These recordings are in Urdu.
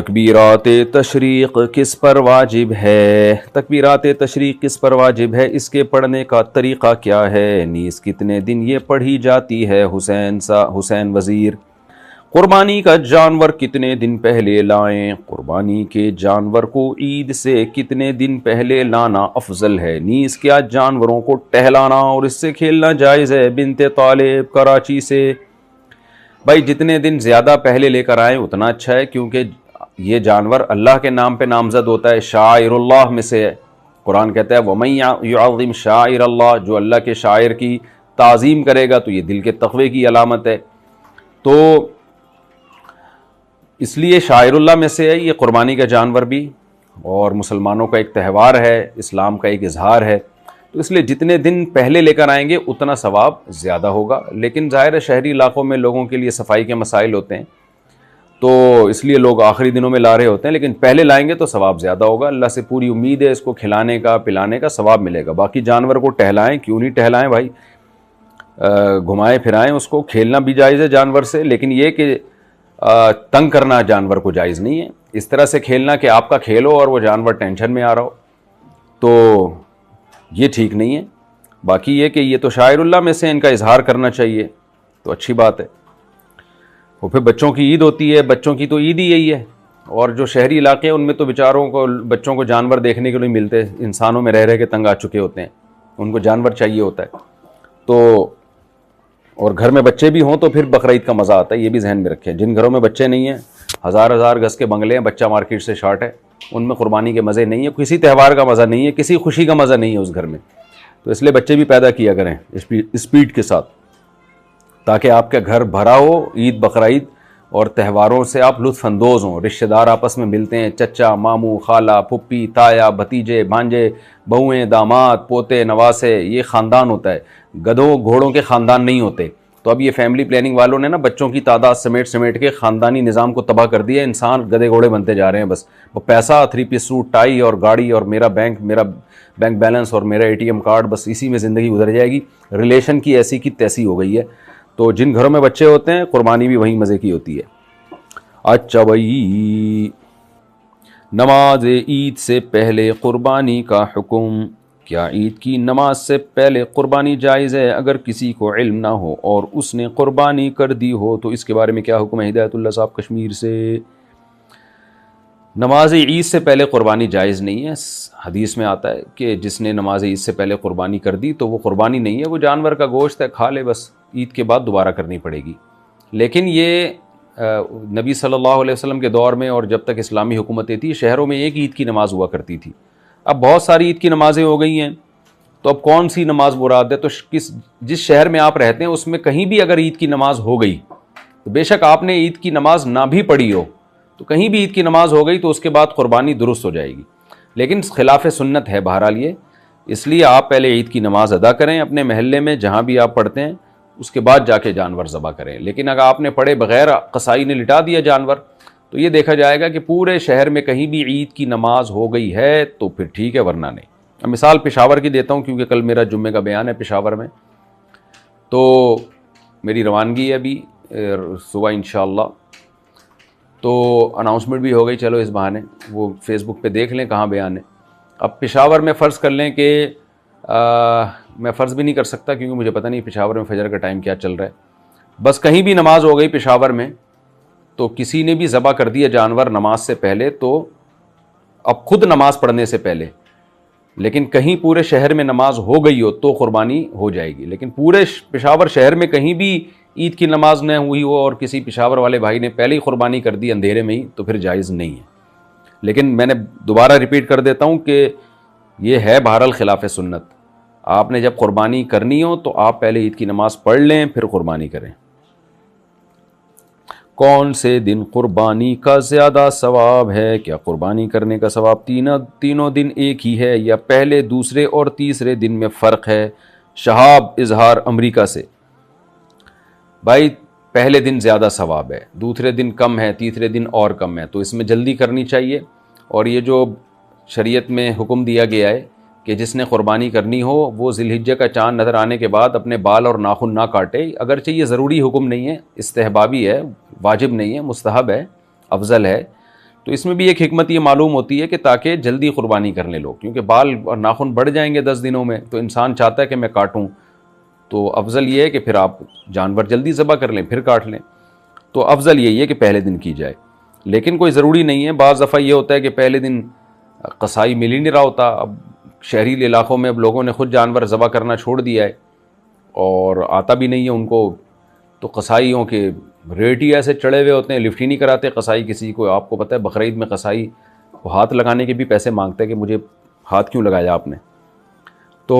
تکبیرات تشریق کس پر واجب ہے؟ تکبیرات تشریق کس پر واجب ہے؟ اس کے پڑھنے کا طریقہ کیا ہے؟ نیز کتنے دن یہ پڑھی جاتی ہے؟ حسین وزیر۔ قربانی کا جانور کتنے دن پہلے لائیں؟ قربانی کے جانور کو عید سے کتنے دن پہلے لانا افضل ہے؟ نیز کیا جانوروں کو ٹہلانا اور اس سے کھیلنا جائز ہے؟ بنت طالب، کراچی سے۔ بھائی جتنے دن زیادہ پہلے لے کر آئیں اتنا اچھا ہے، کیونکہ یہ جانور اللہ کے نام پہ نامزد ہوتا ہے، شاعر اللہ میں سے ہے۔ قرآن کہتا ہے وَمَن يُعَظِّمْ شَعَائِرَ اللَّهِ، جو اللہ کے شاعر کی تعظیم کرے گا تو یہ دل کے تقوی کی علامت ہے۔ تو اس لیے شاعر اللہ میں سے ہے یہ قربانی کا جانور بھی، اور مسلمانوں کا ایک تہوار ہے، اسلام کا ایک اظہار ہے، تو اس لیے جتنے دن پہلے لے کر آئیں گے اتنا ثواب زیادہ ہوگا۔ لیکن ظاہر ہے شہری علاقوں میں لوگوں کے لیے صفائی کے مسائل ہوتے ہیں، تو اس لیے لوگ آخری دنوں میں لا رہے ہوتے ہیں، لیکن پہلے لائیں گے تو ثواب زیادہ ہوگا۔ اللہ سے پوری امید ہے اس کو کھلانے کا پلانے کا ثواب ملے گا۔ باقی جانور کو ٹہلائیں، کیوں نہیں ٹہلائیں بھائی، گھمائیں پھرائیں اس کو، کھیلنا بھی جائز ہے جانور سے، لیکن یہ کہ تنگ کرنا جانور کو جائز نہیں ہے۔ اس طرح سے کھیلنا کہ آپ کا کھیل ہو اور وہ جانور ٹینشن میں آ رہا ہو، تو یہ ٹھیک نہیں ہے۔ باقی یہ کہ یہ تو شاعر اللہ میں سے ان کا اظہار کرنا چاہیے، تو اچھی بات ہے۔ اور پھر بچوں کی عید ہوتی ہے، بچوں کی تو عید ہی یہی ہے، اور جو شہری علاقے ہیں ان میں تو بیچاروں کو بچوں کو جانور دیکھنے کے لیے ملتے، انسانوں میں رہ رہ کے تنگ آ چکے ہوتے ہیں، ان کو جانور چاہیے ہوتا ہے۔ تو اور گھر میں بچے بھی ہوں تو پھر بقرعید کا مزہ آتا ہے، یہ بھی ذہن میں رکھیں۔ جن گھروں میں بچے نہیں ہیں، ہزار گز کے بنگلے ہیں، بچہ مارکیٹ سے شارٹ ہے، ان میں قربانی کے مزے نہیں ہیں، کسی تہوار کا مزہ نہیں ہے، کسی خوشی کا مزہ نہیں ہے اس گھر میں۔ تو اس لیے بچے بھی پیدا کیا کریں اسپیڈ کے ساتھ، تاکہ آپ کا گھر بھرا ہو عید بقرعید اور تہواروں سے آپ لطف اندوز ہوں۔ رشتہ دار آپس میں ملتے ہیں، چچا، ماموں، خالہ، پھپھی، تایا، بھتیجے، بھانجے، بہویں، داماد، پوتے، نواسے، یہ خاندان ہوتا ہے، گدھوں گھوڑوں کے خاندان نہیں ہوتے۔ تو اب یہ فیملی پلاننگ والوں نے نا بچوں کی تعداد سمیٹ کے خاندانی نظام کو تباہ کر دیا، انسان گدھے گھوڑے بنتے جا رہے ہیں، بس وہ پیسہ، 3 پیس سوٹ، ٹائی اور گاڑی اور میرا بینک بیلنس اور میرا ATM کارڈ، بس اسی میں زندگی گزر جائے گی۔ ریلیشن کی ایسی کی تیسی ہو گئی ہے۔ تو جن گھروں میں بچے ہوتے ہیں قربانی بھی وہیں مزے کی ہوتی ہے۔ اچھا بھائی، نماز عید سے پہلے قربانی کا حکم۔ کیا عید کی نماز سے پہلے قربانی جائز ہے؟ اگر کسی کو علم نہ ہو اور اس نے قربانی کر دی ہو تو اس کے بارے میں کیا حکم ہے؟ ہدایت اللہ صاحب کشمیر سے۔ نماز عید سے پہلے قربانی جائز نہیں ہے۔ حدیث میں آتا ہے کہ جس نے نماز عید سے پہلے قربانی کر دی تو وہ قربانی نہیں ہے، وہ جانور کا گوشت ہے، کھا لے، بس عید کے بعد دوبارہ کرنی پڑے گی۔ لیکن یہ نبی صلی اللہ علیہ وسلم کے دور میں اور جب تک اسلامی حکومتیں تھیں، شہروں میں ایک عید کی نماز ہوا کرتی تھی۔ اب بہت ساری عید کی نمازیں ہو گئی ہیں، تو اب کون سی نماز مراد ہے؟ تو جس شہر میں آپ رہتے ہیں اس میں کہیں بھی اگر عید کی نماز ہو گئی تو بے شک آپ نے عید کی نماز نہ بھی پڑھی ہو، تو کہیں بھی عید کی نماز ہو گئی تو اس کے بعد قربانی درست ہو جائے گی، لیکن خلاف سنت ہے بہرحال یہ۔ اس لیے آپ پہلے عید کی نماز ادا کریں اپنے محلے میں جہاں بھی آپ پڑھتے ہیں، اس کے بعد جا کے جانور ذبح کریں۔ لیکن اگر آپ نے پڑھے بغیر قصائی نے لٹا دیا جانور، تو یہ دیکھا جائے گا کہ پورے شہر میں کہیں بھی عید کی نماز ہو گئی ہے تو پھر ٹھیک ہے، ورنہ نہیں۔ اب مثال پشاور کی دیتا ہوں، کیونکہ کل میرا جمعے کا بیان ہے پشاور میں، تو میری روانگی ہے ابھی صبح انشاءاللہ، تو اناؤنسمنٹ بھی ہو گئی، چلو اس بہانے وہ فیس بک پہ دیکھ لیں کہاں بیان ہے۔ اب پشاور میں فرض کر لیں کہ میں فرض بھی نہیں کر سکتا کیونکہ مجھے پتہ نہیں پشاور میں فجر کا ٹائم کیا چل رہا ہے، بس کہیں بھی نماز ہو گئی پشاور میں تو کسی نے بھی ذبح کر دیا جانور نماز سے پہلے، تو اب خود نماز پڑھنے سے پہلے، لیکن کہیں پورے شہر میں نماز ہو گئی ہو تو قربانی ہو جائے گی۔ لیکن پورے پشاور شہر میں کہیں بھی عید کی نماز نہ ہوئی ہو اور کسی پشاور والے بھائی نے پہلے ہی قربانی کر دی اندھیرے میں ہی، تو پھر جائز نہیں ہے۔ لیکن میں نے دوبارہ ریپیٹ کر دیتا ہوں کہ یہ ہے بہرحال خلاف سنت۔ آپ نے جب قربانی کرنی ہو تو آپ پہلے عید کی نماز پڑھ لیں پھر قربانی کریں۔ کون سے دن قربانی کا زیادہ ثواب ہے؟ کیا قربانی کرنے کا ثواب تینوں دن ایک ہی ہے یا پہلے، دوسرے اور تیسرے دن میں فرق ہے؟ شہاب اظہار امریکہ سے۔ بھائی پہلے دن زیادہ ثواب ہے، دوسرے دن کم ہے، تیسرے دن اور کم ہے، تو اس میں جلدی کرنی چاہیے۔ اور یہ جو شریعت میں حکم دیا گیا ہے کہ جس نے قربانی کرنی ہو وہ ذی الحجہ کا چاند نظر آنے کے بعد اپنے بال اور ناخن نہ کاٹے، اگرچہ یہ ضروری حکم نہیں ہے، استحبابی ہے، واجب نہیں ہے، مستحب ہے، افضل ہے، تو اس میں بھی ایک حکمت یہ معلوم ہوتی ہے کہ تاکہ جلدی قربانی کر لیں لوگ، کیونکہ بال اور ناخن بڑھ جائیں گے 10 دنوں میں، تو انسان چاہتا ہے کہ میں کاٹوں، تو افضل یہ ہے کہ پھر آپ جانور جلدی ذبح کر لیں پھر کاٹ لیں، تو افضل یہی ہے کہ پہلے دن کی جائے۔ لیکن کوئی ضروری نہیں ہے، بعض دفعہ یہ ہوتا ہے کہ پہلے دن قصائی مل ہی نہیں رہا ہوتا، اب شہری علاقوں میں اب لوگوں نے خود جانور ذبح کرنا چھوڑ دیا ہے اور آتا بھی نہیں ہے ان کو، تو قصائیوں کے ریٹ ہی ایسے چڑھے ہوئے ہوتے ہیں، لفٹ ہی نہیں کراتے قصائی کسی کو۔ آپ کو پتہ ہے بقرعید میں قصائی کو ہاتھ لگانے کے بھی پیسے مانگتے ہیں کہ مجھے ہاتھ کیوں لگایا آپ نے، تو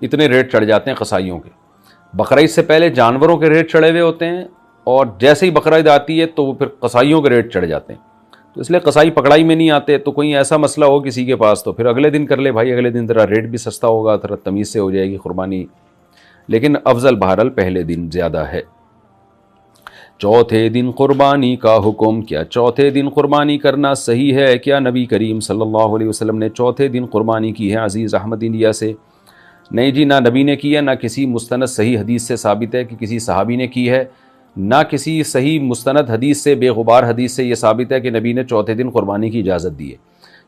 اتنے ریٹ چڑھ جاتے ہیں قصائیوں کے۔ بقرعید سے پہلے جانوروں کے ریٹ چڑھے ہوئے ہوتے ہیں، اور جیسے ہی بقرعید آتی ہے تو وہ پھر قصائیوں کے ریٹ چڑھ جاتے ہیں، تو اس لیے قصائی پکڑائی میں نہیں آتے۔ تو کوئی ایسا مسئلہ ہو کسی کے پاس تو پھر اگلے دن کر لے بھائی، اگلے دن ذرا ریٹ بھی سستا ہوگا، ذرا تمیز سے ہو جائے گی قربانی، لیکن افضل بہرحال پہلے دن زیادہ ہے۔ چوتھے دن قربانی کا حکم، کیا چوتھے دن قربانی کرنا صحیح ہے؟ کیا نبی کریم صلی اللہ علیہ وسلم نے چوتھے دن قربانی کی ہے؟ عزیز احمد انڈیا سے، نہیں جی، نہ نبی نے کی ہے، نہ کسی مستند صحیح حدیث سے ثابت ہے کہ کسی صحابی نے کی ہے، نہ کسی صحیح مستند حدیث سے، بے غبار حدیث سے یہ ثابت ہے کہ نبی نے چوتھے دن قربانی کی اجازت دی ہے۔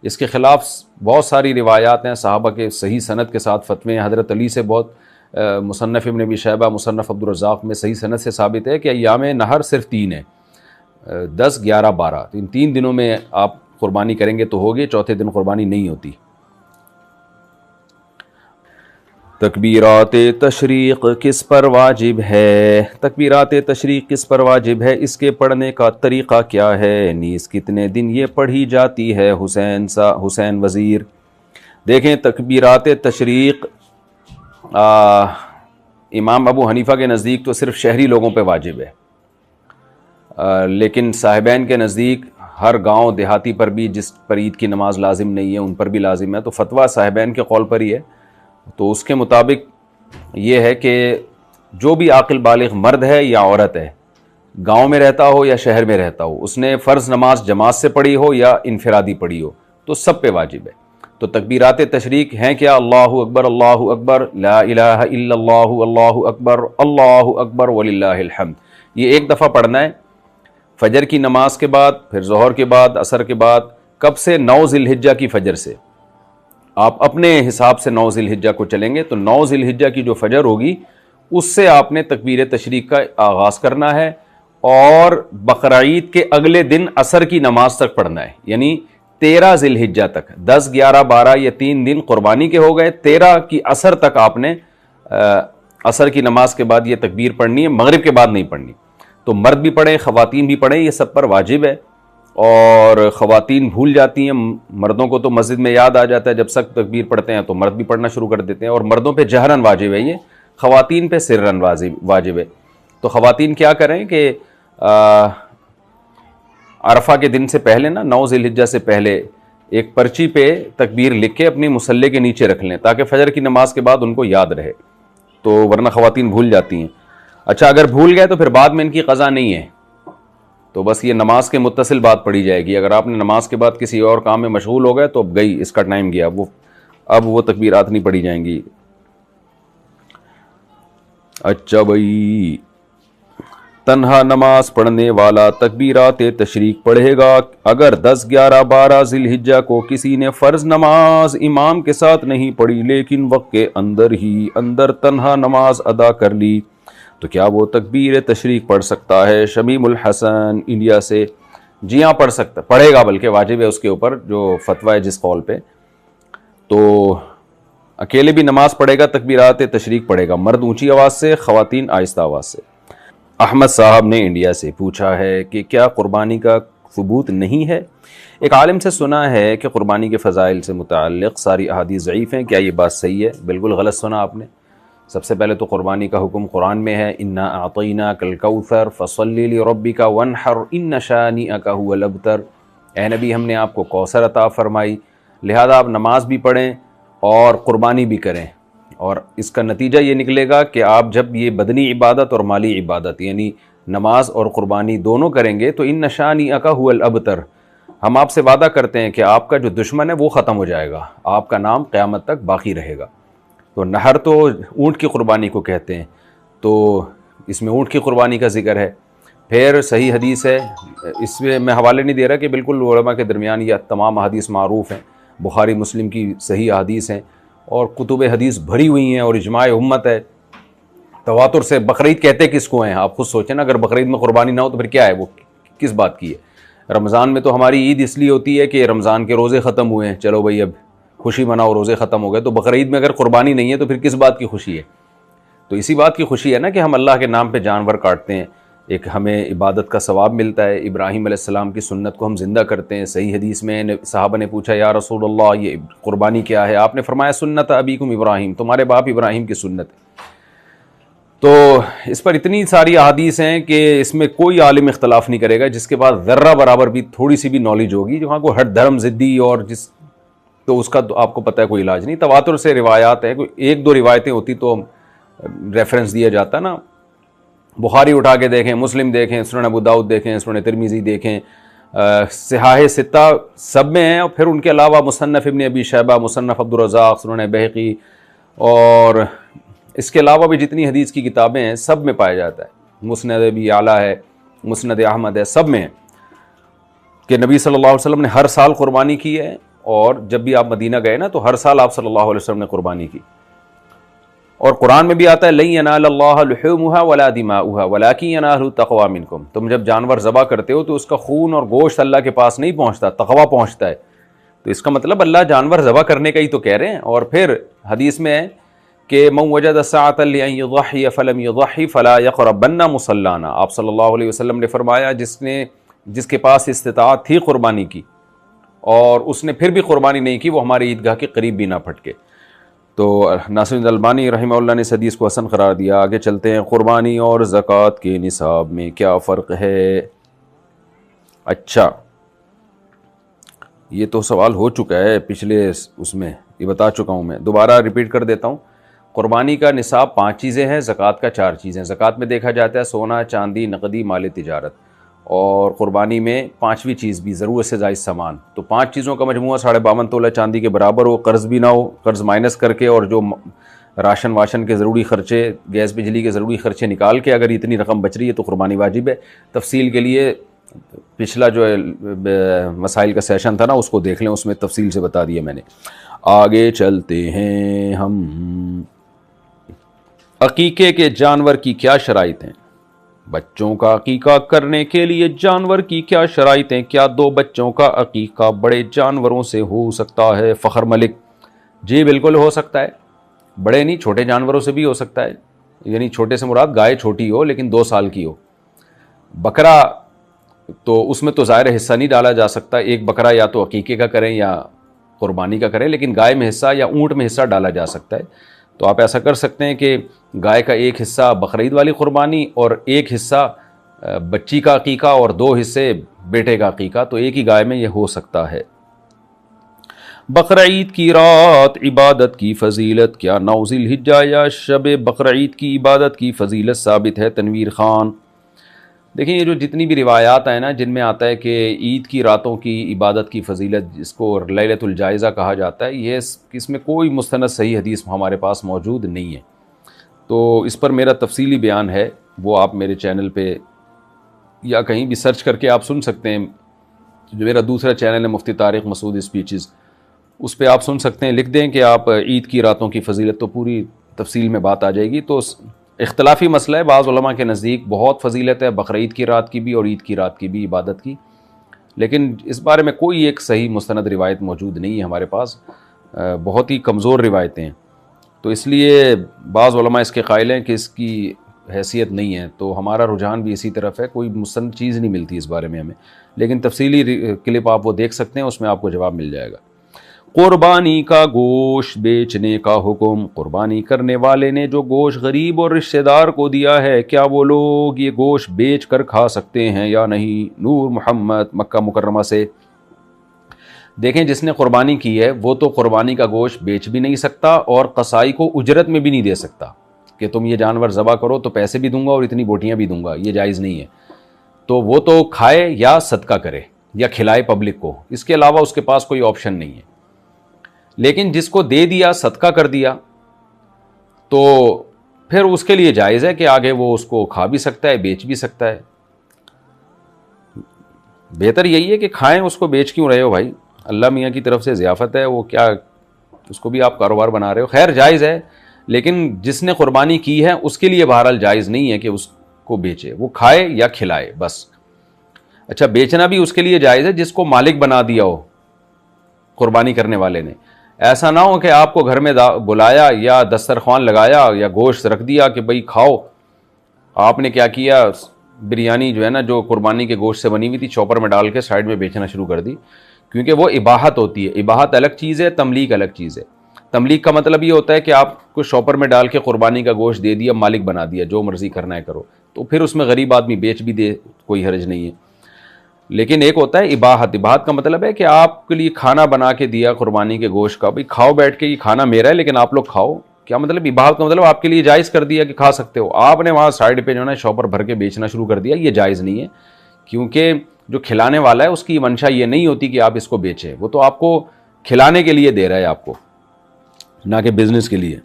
اس کے خلاف بہت ساری روایات ہیں، صحابہ کے صحیح سند کے ساتھ فتوے ہیں، حضرت علی سے بہت، مصنف ابن ابی شیبہ، مصنف عبدالرزاق میں صحیح سند سے ثابت ہے کہ ایام نہر صرف 3 ہیں، 10، 11، 12، تو ان 3 دنوں میں آپ قربانی کریں گے تو ہوگی، چوتھے دن قربانی نہیں ہوتی۔ تکبیرات تشریق کس پر واجب ہے؟ تکبیرات تشریق کس پر واجب ہے؟ اس کے پڑھنے کا طریقہ کیا ہے؟ نیز کتنے دن یہ پڑھی جاتی ہے؟ حسین وزیر، دیکھیں تکبیرات تشریق امام ابو حنیفہ کے نزدیک تو صرف شہری لوگوں پہ واجب ہے، لیکن صاحبین کے نزدیک ہر گاؤں دیہاتی پر بھی جس پر عید کی نماز لازم نہیں ہے ان پر بھی لازم ہے، تو فتویٰ صاحبین کے قول پر ہی ہے۔ تو اس کے مطابق یہ ہے کہ جو بھی عاقل بالغ مرد ہے یا عورت ہے، گاؤں میں رہتا ہو یا شہر میں رہتا ہو، اس نے فرض نماز جماعت سے پڑھی ہو یا انفرادی پڑھی ہو، تو سب پہ واجب ہے۔ تو تکبیرات تشریق ہیں کیا؟ اللہ اکبر، اللہ اکبر، لا الہ الا اللہ، اللہ اکبر وللہ الحمد، یہ ایک دفعہ پڑھنا ہے فجر کی نماز کے بعد، پھر ظہر کے بعد، عصر کے بعد، کب سے؟ 9 ذی الحجہ کی فجر سے۔ آپ اپنے حساب سے 9 ذی الحجہ کو چلیں گے تو 9 ذی الحجہ کی جو فجر ہوگی اس سے آپ نے تکبیر تشریق کا آغاز کرنا ہے، اور بقرعید کے اگلے دن عصر کی نماز تک پڑھنا ہے، یعنی 13 ذی الحجہ تک، 10، 11، 12 یہ 3 دن قربانی کے ہو گئے، 13 کی عصر تک آپ نے عصر کی نماز کے بعد یہ تکبیر پڑھنی ہے، مغرب کے بعد نہیں پڑھنی۔ تو مرد بھی پڑھیں، خواتین بھی پڑھیں، یہ سب پر واجب ہے، اور خواتین بھول جاتی ہیں، مردوں کو تو مسجد میں یاد آ جاتا ہے جب سخت تکبیر پڑھتے ہیں تو مرد بھی پڑھنا شروع کر دیتے ہیں، اور مردوں پہ جہرن واجب ہے یہ، خواتین پہ سرن واجب ہے۔ تو خواتین کیا کریں کہ عرفہ کے دن سے پہلے نا، 9 ذی الحجہ سے پہلے ایک پرچی پہ تکبیر لکھ کے اپنی مصلے کے نیچے رکھ لیں تاکہ فجر کی نماز کے بعد ان کو یاد رہے، تو ورنہ خواتین بھول جاتی ہیں۔ اچھا اگر بھول گئے تو پھر بعد میں ان کی قضا نہیں ہے، تو بس یہ نماز کے متصل بات پڑھی جائے گی۔ اگر آپ نے نماز کے بعد کسی اور کام میں مشغول ہو گئے تو اب گئی، اس کا ٹائم گیا، اب وہ تکبیرات نہیں پڑھی جائیں گی۔ اچھا بھائی، تنہا نماز پڑھنے والا تکبیرات تشریق پڑھے گا اگر 10، 11، 12 ذی الحجہ کو کسی نے فرض نماز امام کے ساتھ نہیں پڑھی لیکن وقت کے اندر تنہا نماز ادا کر لی تو کیا وہ تکبیر تشریق پڑھ سکتا ہے؟ شمیم الحسن انڈیا سے، جی ہاں پڑھ سکتا، پڑھے گا، بلکہ واجب ہے اس کے اوپر جو فتویٰ ہے جس قول پہ، تو اکیلے بھی نماز پڑھے گا، تکبیرات تشریق پڑھے گا، مرد اونچی آواز سے، خواتین آہستہ آواز سے۔ احمد صاحب نے انڈیا سے پوچھا ہے کہ کیا قربانی کا ثبوت نہیں ہے؟ ایک عالم سے سنا ہے کہ قربانی کے فضائل سے متعلق ساری احادیث ضعیف ہیں، کیا یہ بات صحیح ہے؟ بالکل غلط سنا آپ نے۔ سب سے پہلے تو قربانی کا حکم قرآن میں ہے، انا اعطیناک الکوثر فصل لربک وانحر ان شانئک ھو الابتر، اے نبی ہم نے آپ کو کوثر عطا فرمائی، لہذا آپ نماز بھی پڑھیں اور قربانی بھی کریں، اور اس کا نتیجہ یہ نکلے گا کہ آپ جب یہ بدنی عبادت اور مالی عبادت یعنی نماز اور قربانی دونوں کریں گے تو ان شانئک ھو الابتر، ہم آپ سے وعدہ کرتے ہیں کہ آپ کا جو دشمن ہے وہ ختم ہو جائے گا، آپ کا نام قیامت تک باقی رہے گا۔ تو نہر تو اونٹ کی قربانی کو کہتے ہیں، تو اس میں اونٹ کی قربانی کا ذکر ہے۔ پھر صحیح حدیث ہے، اس میں میں حوالے نہیں دے رہا کہ بالکل علماء کے درمیان یہ تمام حدیث معروف ہیں، بخاری مسلم کی صحیح حدیث ہیں اور کتب حدیث بھری ہوئی ہیں اور اجماع امت ہے تواتر سے۔ بقرعید کہتے کس کو ہیں آپ خود سوچیں نا، اگر بقرعید میں قربانی نہ ہو تو پھر کیا ہے، وہ کس بات کی ہے؟ رمضان میں تو ہماری عید اس لیے ہوتی ہے کہ رمضان کے روزے ختم ہوئے ہیں، چلو بھائی اب خوشی مناؤ، روزے ختم ہو گئے۔ تو بقرعید میں اگر قربانی نہیں ہے تو پھر کس بات کی خوشی ہے؟ تو اسی بات کی خوشی ہے نا کہ ہم اللہ کے نام پہ جانور کاٹتے ہیں، ایک ہمیں عبادت کا ثواب ملتا ہے، ابراہیم علیہ السلام کی سنت کو ہم زندہ کرتے ہیں۔ صحیح حدیث میں صحابہ نے پوچھا یا رسول اللہ یہ قربانی کیا ہے؟ آپ نے فرمایا سنت ابیکم ابراہیم، تمہارے باپ ابراہیم کی سنت ہے۔ تو اس پر اتنی ساری احادیث ہیں کہ اس میں کوئی عالم اختلاف نہیں کرے گا جس کے پاس ذرہ برابر بھی تھوڑی سی بھی نالج ہوگی، جہاں کو ہر دھرم ضدی اور جس تو اس کا تو آپ کو پتہ ہے کوئی علاج نہیں۔ تواتر سے روایات ہیں، کوئی ایک دو روایتیں ہوتی تو ریفرنس دیا جاتا نا۔ بخاری اٹھا کے دیکھیں، مسلم دیکھیں، سنن ابو داؤد دیکھیں، سنن ترمذی دیکھیں، صحاح ستہ سب میں ہیں، اور پھر ان کے علاوہ مصنف ابن ابی شیبہ، مصنف عبدالرزاق، سنن بہقی، اور اس کے علاوہ بھی جتنی حدیث کی کتابیں ہیں سب میں پایا جاتا ہے۔ مسند ابی اعلیٰ ہے، مسند احمد ہے، سب میں ہے کہ نبی صلی اللہ علیہ وسلم نے ہر سال قربانی کی ہے، اور جب بھی آپ مدینہ گئے نا تو ہر سال آپ صلی اللہ علیہ وسلم نے قربانی کی۔ اور قرآن میں بھی آتا ہے لن ینال اللہ لحومها ولا دماؤها ولکن ینالہ التقوی منکم، تم جب جانور ذبح کرتے ہو تو اس کا خون اور گوشت اللہ کے پاس نہیں پہنچتا، تقوی پہنچتا ہے۔ تو اس کا مطلب اللہ جانور ذبح کرنے کا ہی تو کہہ رہے ہیں۔ اور پھر حدیث میں ہے کہ من وجد ساعة لأن يضحي فلم يضحي فلا يقربن مصلانا، آپ صلی اللہ علیہ وسلم نے فرمایا جس کے پاس استطاعت تھی قربانی کی اور اس نے پھر بھی قربانی نہیں کی، وہ ہماری عیدگاہ کے قریب بھی نہ پھٹکے۔ تو ناصر البانی رحمہ اللہ نے اس حدیث کو حسن قرار دیا۔ آگے چلتے ہیں، قربانی اور زکوٰۃ کے نصاب میں کیا فرق ہے؟ اچھا، یہ تو سوال ہو چکا ہے پچھلے اس میں، یہ بتا چکا ہوں، میں دوبارہ ریپیٹ کر دیتا ہوں۔ قربانی کا نصاب 5 چیزیں ہیں، زکوٰۃ کا 4 چیزیں۔ زکوٰۃ میں دیکھا جاتا ہے سونا، چاندی، نقدی، مال تجارت، اور قربانی میں 5ویں چیز بھی ضرورت سے زائد سامان۔ تو 5 چیزوں کا مجموعہ 52.5 تولہ چاندی کے برابر ہو، قرض بھی نہ ہو، قرض مائنس کر کے، اور جو راشن واشن کے ضروری خرچے، گیس بجلی کے ضروری خرچے نکال کے اگر اتنی رقم بچ رہی ہے تو قربانی واجب ہے۔ تفصیل کے لیے پچھلا جو مسائل کا سیشن تھا نا اس کو دیکھ لیں، اس میں تفصیل سے بتا دیا میں نے۔ آگے چلتے ہیں ہم، عقیقے کے جانور کی کیا شرائط ہیں؟ بچوں کا عقیقہ کرنے کے لیے جانور کی کیا شرائط ہیں؟ کیا 2 بچوں کا عقیقہ بڑے جانوروں سے ہو سکتا ہے؟ فخر ملک: جی بالکل ہو سکتا ہے، بڑے نہیں چھوٹے جانوروں سے بھی ہو سکتا ہے، یعنی چھوٹے سے مراد گائے چھوٹی ہو لیکن 2 سال کی ہو۔ بکرا تو اس میں تو ظاہر حصہ نہیں ڈالا جا سکتا، ایک بکرا یا تو عقیقے کا کریں یا قربانی کا کریں، لیکن گائے میں حصہ یا اونٹ میں حصہ ڈالا جا سکتا ہے۔ تو آپ ایسا کر سکتے ہیں کہ گائے کا ایک حصہ بقرعید والی قربانی اور ایک حصہ بچی کا عقیقہ اور 2 حصے بیٹے کا عقیقہ، تو ایک ہی گائے میں یہ ہو سکتا ہے۔ بقرعید کی رات عبادت کی فضیلت، کیا 9 ذی الحجہ یا شب بقرعید کی عبادت کی فضیلت ثابت ہے؟ تنویر خان: دیکھیں یہ جو جتنی بھی روایات ہیں نا جن میں آتا ہے کہ عید کی راتوں کی عبادت کی فضیلت، جس کو لیلۃ الجائزہ کہا جاتا ہے، یہ اس میں کوئی مستند صحیح حدیث ہمارے پاس موجود نہیں ہے۔ تو اس پر میرا تفصیلی بیان ہے، وہ آپ میرے چینل پہ یا کہیں بھی سرچ کر کے آپ سن سکتے ہیں۔ جو میرا دوسرا چینل ہے مفتی طارق مسعود اسپیچز، اس پہ آپ سن سکتے ہیں، لکھ دیں کہ آپ عید کی راتوں کی فضیلت، تو پوری تفصیل میں بات آ جائے گی۔ تو اختلافی مسئلہ ہے، بعض علماء کے نزدیک بہت فضیلت ہے بقرعید کی رات کی بھی اور عید کی رات کی بھی عبادت کی، لیکن اس بارے میں کوئی ایک صحیح مستند روایت موجود نہیں ہے ہمارے پاس، بہت ہی کمزور روایتیں ہیں۔ تو اس لیے بعض علماء اس کے قائل ہیں کہ اس کی حیثیت نہیں ہے، تو ہمارا رجحان بھی اسی طرف ہے، کوئی مستند چیز نہیں ملتی اس بارے میں ہمیں، لیکن تفصیلی کلپ آپ وہ دیکھ سکتے ہیں، اس میں آپ کو جواب مل جائے گا۔ قربانی کا گوشت بیچنے کا حکم، قربانی کرنے والے نے جو گوشت غریب اور رشتہ دار کو دیا ہے، کیا وہ لوگ یہ گوشت بیچ کر کھا سکتے ہیں یا نہیں؟ نور محمد مکہ مکرمہ سے۔ دیکھیں جس نے قربانی کی ہے وہ تو قربانی کا گوشت بیچ بھی نہیں سکتا اور قصائی کو اجرت میں بھی نہیں دے سکتا کہ تم یہ جانور ذبح کرو تو پیسے بھی دوں گا اور اتنی بوٹیاں بھی دوں گا، یہ جائز نہیں ہے۔ تو وہ تو کھائے یا صدقہ کرے یا کھلائے پبلک کو، اس کے علاوہ اس کے پاس کوئی آپشن نہیں ہے۔ لیکن جس کو دے دیا، صدقہ کر دیا، تو پھر اس کے لیے جائز ہے کہ آگے وہ اس کو کھا بھی سکتا ہے، بیچ بھی سکتا ہے۔ بہتر یہی ہے کہ کھائیں، اس کو بیچ کیوں رہے ہو بھائی؟ اللہ میاں کی طرف سے ضیافت ہے، وہ کیا اس کو بھی آپ کاروبار بنا رہے ہو؟ خیر جائز ہے، لیکن جس نے قربانی کی ہے اس کے لیے بہرحال جائز نہیں ہے کہ اس کو بیچے، وہ کھائے یا کھلائے بس۔ اچھا بیچنا بھی اس کے لیے جائز ہے جس کو مالک بنا دیا ہو قربانی کرنے والے نے۔ ایسا نہ ہو کہ آپ کو گھر میں بلایا یا دسترخوان لگایا یا گوشت رکھ دیا کہ بھئی کھاؤ، آپ نے کیا کیا، بریانی جو ہے نا جو قربانی کے گوشت سے بنی ہوئی تھی چوپر میں ڈال کے سائڈ میں بیچنا شروع کر دی، کیونکہ وہ اباحت ہوتی ہے۔ اباحت الگ چیز ہے، تملیک الگ چیز ہے۔ تملیک کا مطلب یہ ہوتا ہے کہ آپ کو شاپر میں ڈال کے قربانی کا گوشت دے دیا، مالک بنا دیا، جو مرضی کرنا ہے کرو، تو پھر اس میں غریب آدمی بیچ بھی دے، کوئی حرج نہیں ہے۔ لیکن ایک ہوتا ہے اباحت۔ اباحت کا مطلب ہے کہ آپ کے لیے کھانا بنا کے دیا قربانی کے گوشت کا، بھئی کھاؤ بیٹھ کے، یہ کھانا میرا ہے لیکن آپ لوگ کھاؤ۔ کیا مطلب؟ اباحت کا مطلب آپ کے لیے جائز کر دیا کہ کھا سکتے ہو۔ آپ نے وہاں سائڈ پہ جو ہے نا شاپر بھر کے بیچنا شروع کر دیا، یہ جائز نہیں ہے، کیونکہ جو کھلانے والا ہے اس کی منشا یہ نہیں ہوتی کہ آپ اس کو بیچیں، وہ تو آپ کو کھلانے کے لیے دے رہا ہے آپ کو، نہ کہ بزنس کے لیے۔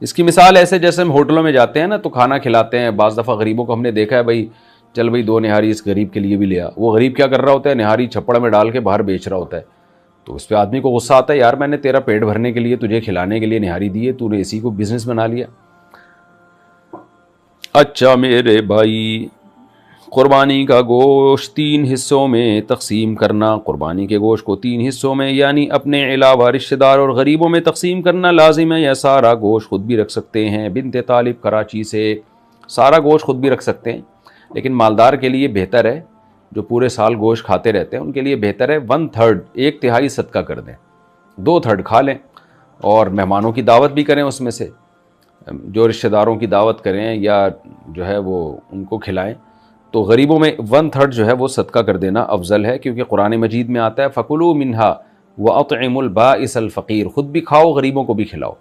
اس کی مثال ایسے جیسے ہم ہوٹلوں میں جاتے ہیں نا تو کھانا کھلاتے ہیں، بعض دفعہ غریبوں کو ہم نے دیکھا ہے، بھائی چل بھائی 2 نہاری اس غریب کے لیے بھی لیا، وہ غریب کیا کر رہا ہوتا ہے، نہاری چھپڑ میں ڈال کے باہر بیچ رہا ہوتا ہے، تو اس پہ آدمی کو غصہ آتا ہے، یار میں نے تیرا پیٹ بھرنے کے لیے تجھے کھلانے کے لیے نہاری دی ہے، تو نے اسی کو بزنس بنا لیا۔ اچھا میرے بھائی، قربانی کا گوشت 3 حصوں میں تقسیم کرنا، قربانی کے گوشت کو 3 حصوں میں یعنی اپنے علاوہ رشتہ دار اور غریبوں میں تقسیم کرنا لازم ہے۔ یا سارا گوشت خود بھی رکھ سکتے ہیں۔ بنت طالب کراچی سے، سارا گوشت خود بھی رکھ سکتے ہیں، لیکن مالدار کے لیے بہتر ہے، جو پورے سال گوشت کھاتے رہتے ہیں ان کے لیے بہتر ہے 1/3، 1/3 صدقہ کر دیں، 2/3 کھا لیں اور مہمانوں کی دعوت بھی کریں، اس میں سے جو رشتہ داروں کی دعوت کریں یا جو ہے وہ ان کو کھلائیں، تو غریبوں میں 1/3 جو ہے وہ صدقہ کر دینا افضل ہے، کیونکہ قرآن مجید میں آتا ہے فَكُلُوا مِنْهَا وَأَطْعِمُوا الْبَائِسَ الْفَقِيرَ، خود بھی کھاؤ غریبوں کو بھی کھلاؤ،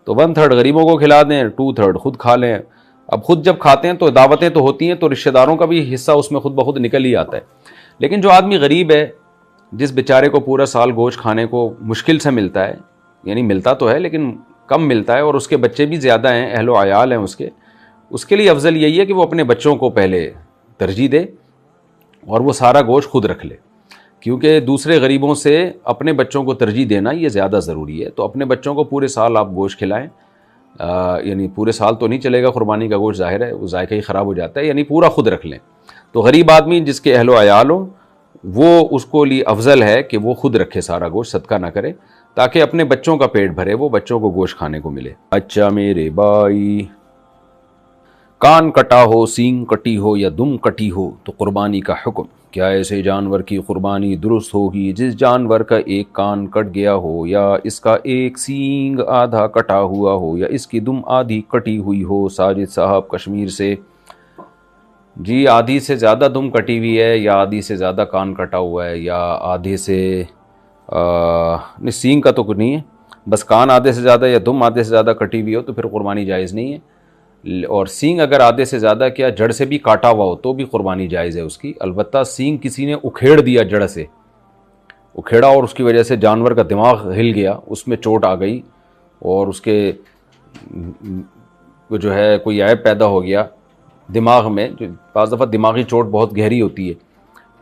تو 1/3 غریبوں کو کھلا دیں، 2/3 خود کھا لیں۔ اب خود جب کھاتے ہیں تو دعوتیں تو ہوتی ہیں تو رشتہ داروں کا بھی حصہ اس میں خود بخود نکل ہی آتا ہے، لیکن جو آدمی غریب ہے، جس بیچارے کو پورا سال گوشت کھانے کو مشکل سے ملتا ہے، یعنی ملتا تو ہے لیکن کم ملتا ہے، اور اس کے بچے بھی زیادہ ہیں، اہل و عیال ہیں اس کے لیے افضل یہی ہے کہ وہ اپنے بچوں کو پہلے ترجیح دے اور وہ سارا گوشت خود رکھ لے، کیونکہ دوسرے غریبوں سے اپنے بچوں کو ترجیح دینا یہ زیادہ ضروری ہے۔ تو اپنے بچوں کو پورے سال آپ گوشت کھلائیں، یعنی پورے سال تو نہیں چلے گا قربانی کا گوشت، ظاہر ہے وہ ذائقہ ہی خراب ہو جاتا ہے، یعنی پورا خود رکھ لیں۔ تو غریب آدمی جس کے اہل و عیال ہوں وہ اس کو لیے افضل ہے کہ وہ خود رکھے سارا گوشت، صدقہ نہ کرے، تاکہ اپنے بچوں کا پیٹ بھرے، وہ بچوں کو گوشت کھانے کو ملے۔ اچھا میرے بھائی، کان کٹا ہو، سینگ کٹی ہو یا دم کٹی ہو تو قربانی کا حکم کیا؟ ایسے جانور کی قربانی درست ہوگی جس جانور کا ایک کان کٹ گیا ہو، یا اس کا ایک سینگ آدھا کٹا ہوا ہو، یا اس کی دم آدھی کٹی ہوئی ہو۔ ساجد صاحب کشمیر سے، جی آدھی سے زیادہ دم کٹی ہوئی ہے، یا آدھی سے زیادہ کان کٹا ہوا ہے، یا آدھے سے نہیں، سینگ کا تو کچھ نہیں ہے، بس کان آدھے سے زیادہ یا دم آدھے سے زیادہ کٹی ہوئی ہو تو پھر قربانی جائز نہیں ہے۔ اور سینگ اگر آدھے سے زیادہ کیا جڑ سے بھی کاٹا ہوا ہو تو بھی قربانی جائز ہے اس کی، البتہ سینگ کسی نے اکھیڑ دیا، جڑ سے اکھیڑا اور اس کی وجہ سے جانور کا دماغ ہل گیا، اس میں چوٹ آ گئی اور اس کے جو ہے کوئی عیب پیدا ہو گیا دماغ میں، جو بعض دفعہ دماغی چوٹ بہت گہری ہوتی ہے،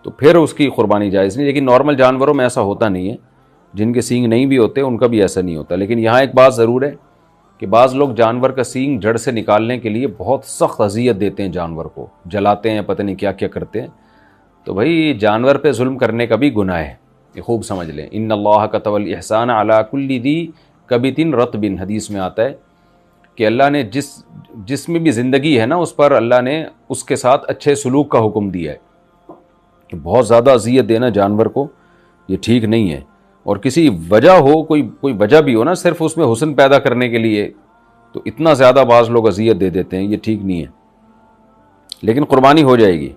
تو پھر اس کی قربانی جائز نہیں۔ لیکن نارمل جانوروں میں ایسا ہوتا نہیں ہے، جن کے سینگ نہیں بھی ہوتے ان کا بھی ایسا نہیں ہوتا۔ لیکن یہاں ایک بات ضرور ہے کہ بعض لوگ جانور کا سینگ جڑ سے نکالنے کے لیے بہت سخت اذیت دیتے ہیں، جانور کو جلاتے ہیں، پتہ نہیں کیا کیا کرتے ہیں، تو بھائی جانور پہ ظلم کرنے کا بھی گناہ ہے، یہ خوب سمجھ لیں۔ ان اللہ کتب الاحسان علی کل ذی کبت رطب، حدیث میں آتا ہے کہ اللہ نے جس میں بھی زندگی ہے نا اس پر اللہ نے اس کے ساتھ اچھے سلوک کا حکم دیا ہے، کہ بہت زیادہ اذیت دینا جانور کو یہ ٹھیک نہیں ہے، اور کسی وجہ ہو، کوئی وجہ بھی ہو نا، صرف اس میں حسن پیدا کرنے کے لیے، تو اتنا زیادہ بعض لوگ اذیت دے دیتے ہیں، یہ ٹھیک نہیں ہے، لیکن قربانی ہو جائے گی۔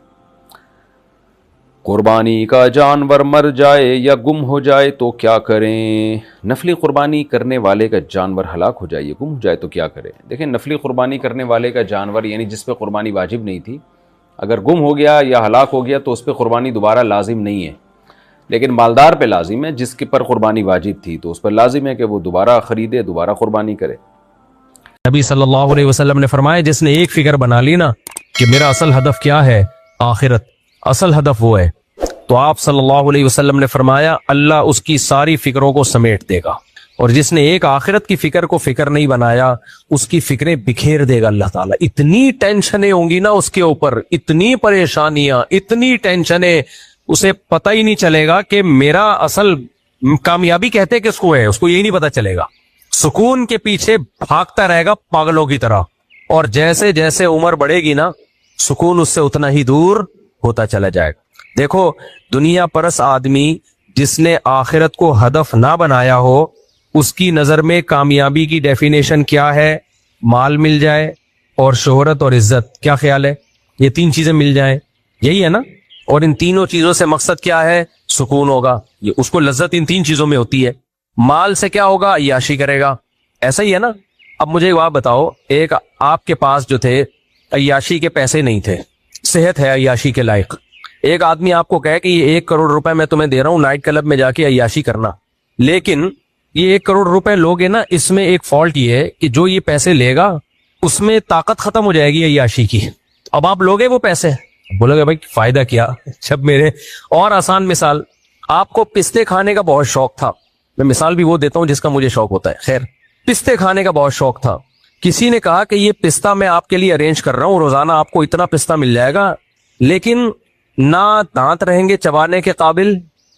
قربانی کا جانور مر جائے یا گم ہو جائے تو کیا کریں؟ نفلی قربانی کرنے والے کا جانور ہلاک ہو جائے، گم ہو جائے تو کیا کریں؟ دیکھیں، نفلی قربانی کرنے والے کا جانور یعنی جس پہ قربانی واجب نہیں تھی، اگر گم ہو گیا یا ہلاک ہو گیا تو اس پہ قربانی دوبارہ لازم نہیں ہے، لیکن مالدار پہ لازم ہے، جس کے پر قربانی واجب تھی تو اس پر لازم ہے کہ وہ دوبارہ خریدے، دوبارہ قربانی کرے۔ نبی صلی اللہ علیہ وسلم نے فرمایا، جس نے ایک فکر بنا لی نا کہ میرا اصل ہدف کیا ہے، آخرت، اصل ہدف وہ ہے. تو آپ صلی اللہ علیہ وسلم نے فرمایا اللہ اس کی ساری فکروں کو سمیٹ دے گا, اور جس نے ایک آخرت کی فکر کو فکر نہیں بنایا اس کی فکریں بکھیر دے گا اللہ تعالیٰ. اتنی ٹینشنیں ہوں گی نا اس کے اوپر, اتنی پریشانیاں, اتنی ٹینشنیں, اسے پتہ ہی نہیں چلے گا کہ میرا اصل کامیابی کہتے کس کو ہے, اس کو یہی نہیں پتا چلے گا. سکون کے پیچھے بھاگتا رہے گا پاگلوں کی طرح, اور جیسے جیسے عمر بڑھے گی نا سکون اس سے اتنا ہی دور ہوتا چلا جائے گا. دیکھو دنیا پرس آدمی جس نے آخرت کو ہدف نہ بنایا ہو, اس کی نظر میں کامیابی کی ڈیفینیشن کیا ہے؟ مال مل جائے اور شہرت اور عزت. کیا خیال ہے؟ یہ تین چیزیں مل جائیں, یہی ہے نا؟ اور ان تینوں چیزوں سے مقصد کیا ہے؟ سکون ہوگا. یہ اس کو لذت ان تین چیزوں میں ہوتی ہے. مال سے کیا ہوگا؟ عیاشی کرے گا. ایسا ہی ہے نا؟ اب مجھے ایک بات بتاؤ, ایک آپ کے پاس جو تھے عیاشی کے پیسے نہیں تھے, صحت ہے عیاشی کے لائق. ایک آدمی آپ کو کہے کہ یہ 1 کروڑ روپے میں تمہیں دے رہا ہوں نائٹ کلب میں جا کے عیاشی کرنا, لیکن یہ 1 کروڑ روپے لوگے نا, اس میں ایک فالٹ یہ ہے کہ جو یہ پیسے لے گا اس میں طاقت ختم ہو جائے گی عیاشی کی. اب آپ لوگے وہ پیسے, بولو گے بھائی فائدہ کیا جب میرے. اور آسان مثال, آپ کو پستے کھانے کا بہت شوق تھا, میں مثال بھی وہ دیتا ہوں جس کا مجھے شوق ہوتا ہے. خیر, پستے کھانے کا بہت شوق تھا, کسی نے کہا کہ یہ پستہ میں آپ کے لیے ارینج کر رہا ہوں, روزانہ آپ کو اتنا پستہ مل جائے گا, لیکن نہ دانت رہیں گے چبانے کے قابل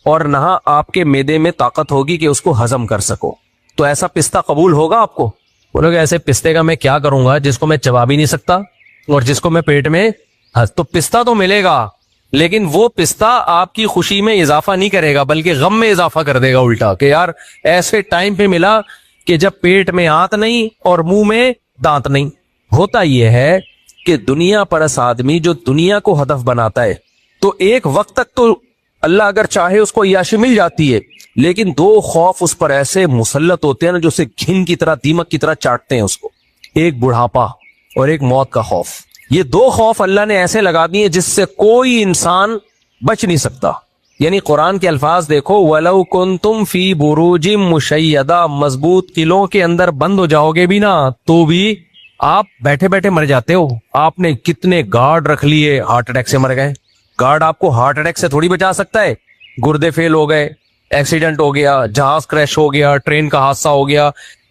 اور نہ آپ کے معدے میں طاقت ہوگی کہ اس کو ہضم کر سکو. تو ایسا پستہ قبول ہوگا آپ کو؟ بولو گے ایسے پستے کا میں کیا کروں گا جس کو میں چبا بھی نہیں سکتا اور جس کو میں پیٹ میں. تو پستہ تو ملے گا, لیکن وہ پستہ آپ کی خوشی میں اضافہ نہیں کرے گا بلکہ غم میں اضافہ کر دے گا الٹا, کہ یار ایسے ٹائم پہ ملا کہ جب پیٹ میں آنت نہیں اور منہ میں دانت نہیں. ہوتا یہ ہے کہ دنیا پرس آدمی جو دنیا کو ہدف بناتا ہے تو ایک وقت تک تو اللہ اگر چاہے اس کو عیاشی مل جاتی ہے, لیکن 2 خوف اس پر ایسے مسلط ہوتے ہیں نا جو اسے گھن کی طرح, دیمک کی طرح چاٹتے ہیں اس کو. ایک بڑھاپا اور ایک موت کا خوف. یہ 2 خوف اللہ نے ایسے لگا دیے جس سے کوئی انسان بچ نہیں سکتا. یعنی قرآن کے الفاظ دیکھو, وَلَوْ كُنْتُمْ فِي بُرُوجٍ مُشَيَّدَةٍ, مضبوط قلعوں کے اندر بند ہو جاؤ گے بھی نا تو بھی آپ بیٹھے بیٹھے مر جاتے ہو. آپ نے کتنے گارڈ رکھ لیے, ہارٹ اٹیک سے مر گئے. گارڈ آپ کو ہارٹ اٹیک سے تھوڑی بچا سکتا ہے. گردے فیل ہو گئے, ایکسیڈنٹ ہو گیا, جہاز کریش ہو گیا, ٹرین کا حادثہ ہو گیا,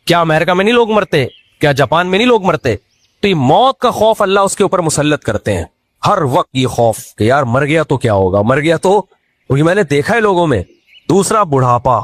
کیا امریکہ میں نہیں لوگ مرتے؟ کیا جاپان میں نہیں لوگ مرتے؟ تو یہ موت کا خوف اللہ اس کے اوپر مسلط کرتے ہیں ہر وقت. یہ خوف کہ یار مر گیا تو کیا ہوگا, مر گیا تو, کیونکہ میں نے دیکھا ہے لوگوں میں. دوسرا بڑھاپا.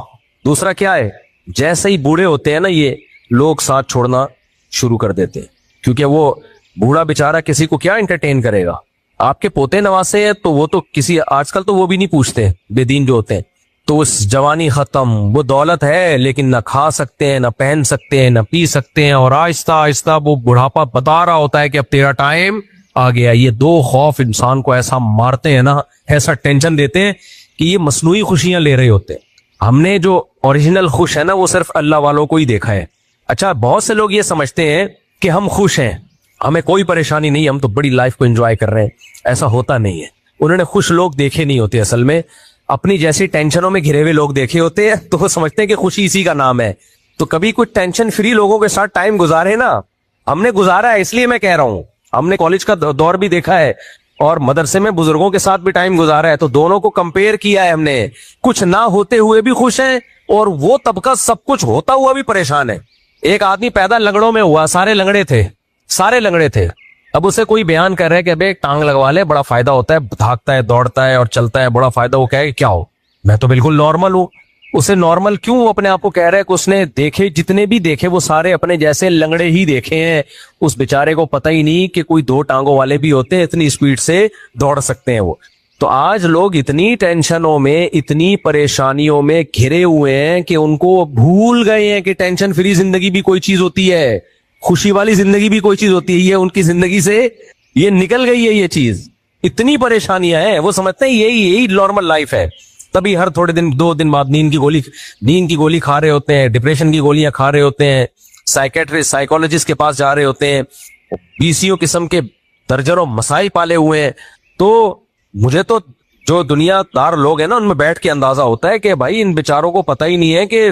دوسرا کیا ہے؟ جیسے ہی بوڑھے ہوتے ہیں نا یہ لوگ ساتھ چھوڑنا شروع کر دیتے ہیں, کیونکہ وہ بوڑھا بیچارہ کسی کو کیا انٹرٹین کرے گا. آپ کے پوتے نواسے ہیں تو وہ تو کسی, آج کل تو وہ بھی نہیں پوچھتے بے دین جو ہوتے ہیں. تو اس جوانی ختم, وہ دولت ہے لیکن نہ کھا سکتے ہیں, نہ پہن سکتے ہیں, نہ پی سکتے ہیں, اور آہستہ آہستہ وہ بڑھاپا بتا رہا ہوتا ہے کہ اب تیرا ٹائم آ گیا. یہ 2 خوف انسان کو ایسا مارتے ہیں نا, ایسا ٹینشن دیتے ہیں کہ یہ مصنوعی خوشیاں لے رہے ہوتے ہیں. ہم نے جو اوریجنل خوش ہے نا وہ صرف اللہ والوں کو ہی دیکھا ہے. اچھا, بہت سے لوگ یہ سمجھتے ہیں کہ ہم خوش ہیں, ہمیں کوئی پریشانی نہیں, ہم تو بڑی لائف کو انجوائے کر رہے ہیں. ایسا ہوتا نہیں ہے. انہوں نے خوش لوگ دیکھے نہیں ہوتے, اصل میں اپنی جیسی ٹینشنوں میں گھرے ہوئے لوگ دیکھے ہوتے ہیں, تو وہ سمجھتے ہیں کہ خوشی اسی کا نام ہے. تو کبھی کچھ ٹینشن فری لوگوں کے ساتھ ٹائم گزارے نا, ہم نے گزارا ہے, اس لیے میں کہہ رہا ہوں. ہم نے کالج کا دور بھی دیکھا ہے اور مدرسے میں بزرگوں کے ساتھ بھی ٹائم گزارا ہے, تو دونوں کو کمپیئر کیا ہے ہم نے. کچھ نہ ہوتے ہوئے بھی خوش ہیں اور وہ طبقہ سب کچھ ہوتا ہوا بھی پریشان ہے. ایک آدمی پیدا لنگڑوں میں ہوا, سارے لنگڑے تھے, سارے لنگڑے تھے. اب اسے کوئی بیان کر رہے کہ ابے ایک ٹانگ لگوا لے, بڑا فائدہ ہوتا ہے, بھاگتا ہے, دوڑتا ہے اور چلتا ہے, بڑا فائدہ. وہ کہے کہ کیا ہو, میں تو بالکل نارمل ہوں. اسے نارمل کیوں اپنے آپ کو کہہ رہا ہے کہ اس نے دیکھے, جتنے بھی دیکھے وہ سارے اپنے جیسے لنگڑے ہی دیکھے ہیں. اس بیچارے کو پتہ ہی نہیں کہ کوئی 2 ٹانگوں والے بھی ہوتے ہیں, اتنی اسپیڈ سے دوڑ سکتے ہیں وہ. تو آج لوگ اتنی ٹینشنوں میں, اتنی پریشانیوں میں گھرے ہوئے ہیں کہ ان کو بھول گئے ہیں کہ ٹینشن فری زندگی بھی کوئی چیز ہوتی ہے, خوشی والی زندگی بھی کوئی چیز ہوتی ہے. یہ ان کی زندگی سے یہ نکل گئی ہے یہ چیز. اتنی پریشانیاں ہیں, وہ سمجھتے ہیں یہی نارمل لائف ہے. تبھی ہر تھوڑے دن 2 دن بعد نیند کی گولی کھا رہے ہوتے ہیں, ڈپریشن کی گولیاں کھا رہے ہوتے ہیں, سائیکیٹرسٹ سائیکولوجسٹ کے پاس جا رہے ہوتے ہیں, 20 قسم کے درجنوں مسائل پالے ہوئے ہیں. تو مجھے تو جو دنیا دار لوگ ہیں نا ان میں بیٹھ کے اندازہ ہوتا ہے کہ بھائی ان بیچاروں کو پتہ ہی نہیں ہے کہ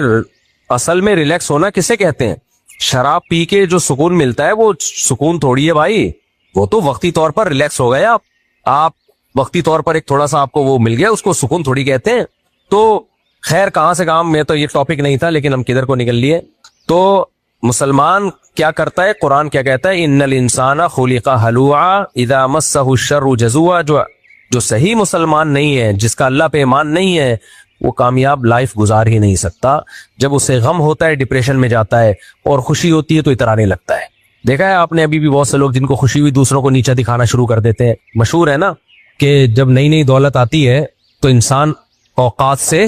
اصل میں ریلیکس ہونا کسے کہتے ہیں. شراب پی کے جو سکون ملتا ہے وہ سکون تھوڑی ہے بھائی, وہ تو وقتی طور پر ریلیکس ہو گئے آپ وقتی طور پر ایک تھوڑا سا آپ کو وہ مل گیا، اس کو سکون تھوڑی کہتے ہیں. تو خیر کہاں سے کام میں، تو یہ ٹاپک نہیں تھا لیکن ہم کدھر کو نکل لیے. تو مسلمان کیا کرتا ہے، قرآن کیا کہتا ہے، ان الانسان خلق ہلوعا اذا مسہ الشر جزوعا. جو صحیح مسلمان نہیں ہے، جس کا اللہ پہ ایمان نہیں ہے، وہ کامیاب لائف گزار ہی نہیں سکتا. جب اسے غم ہوتا ہے ڈپریشن میں جاتا ہے، اور خوشی ہوتی ہے تو اترانے لگتا ہے. دیکھا ہے آپ نے ابھی بھی بہت سے لوگ جن کو خوشی ہوئی دوسروں کو نیچا دکھانا شروع کر دیتے ہیں. مشہور ہے نا کہ جب نئی نئی دولت آتی ہے تو انسان اوقات سے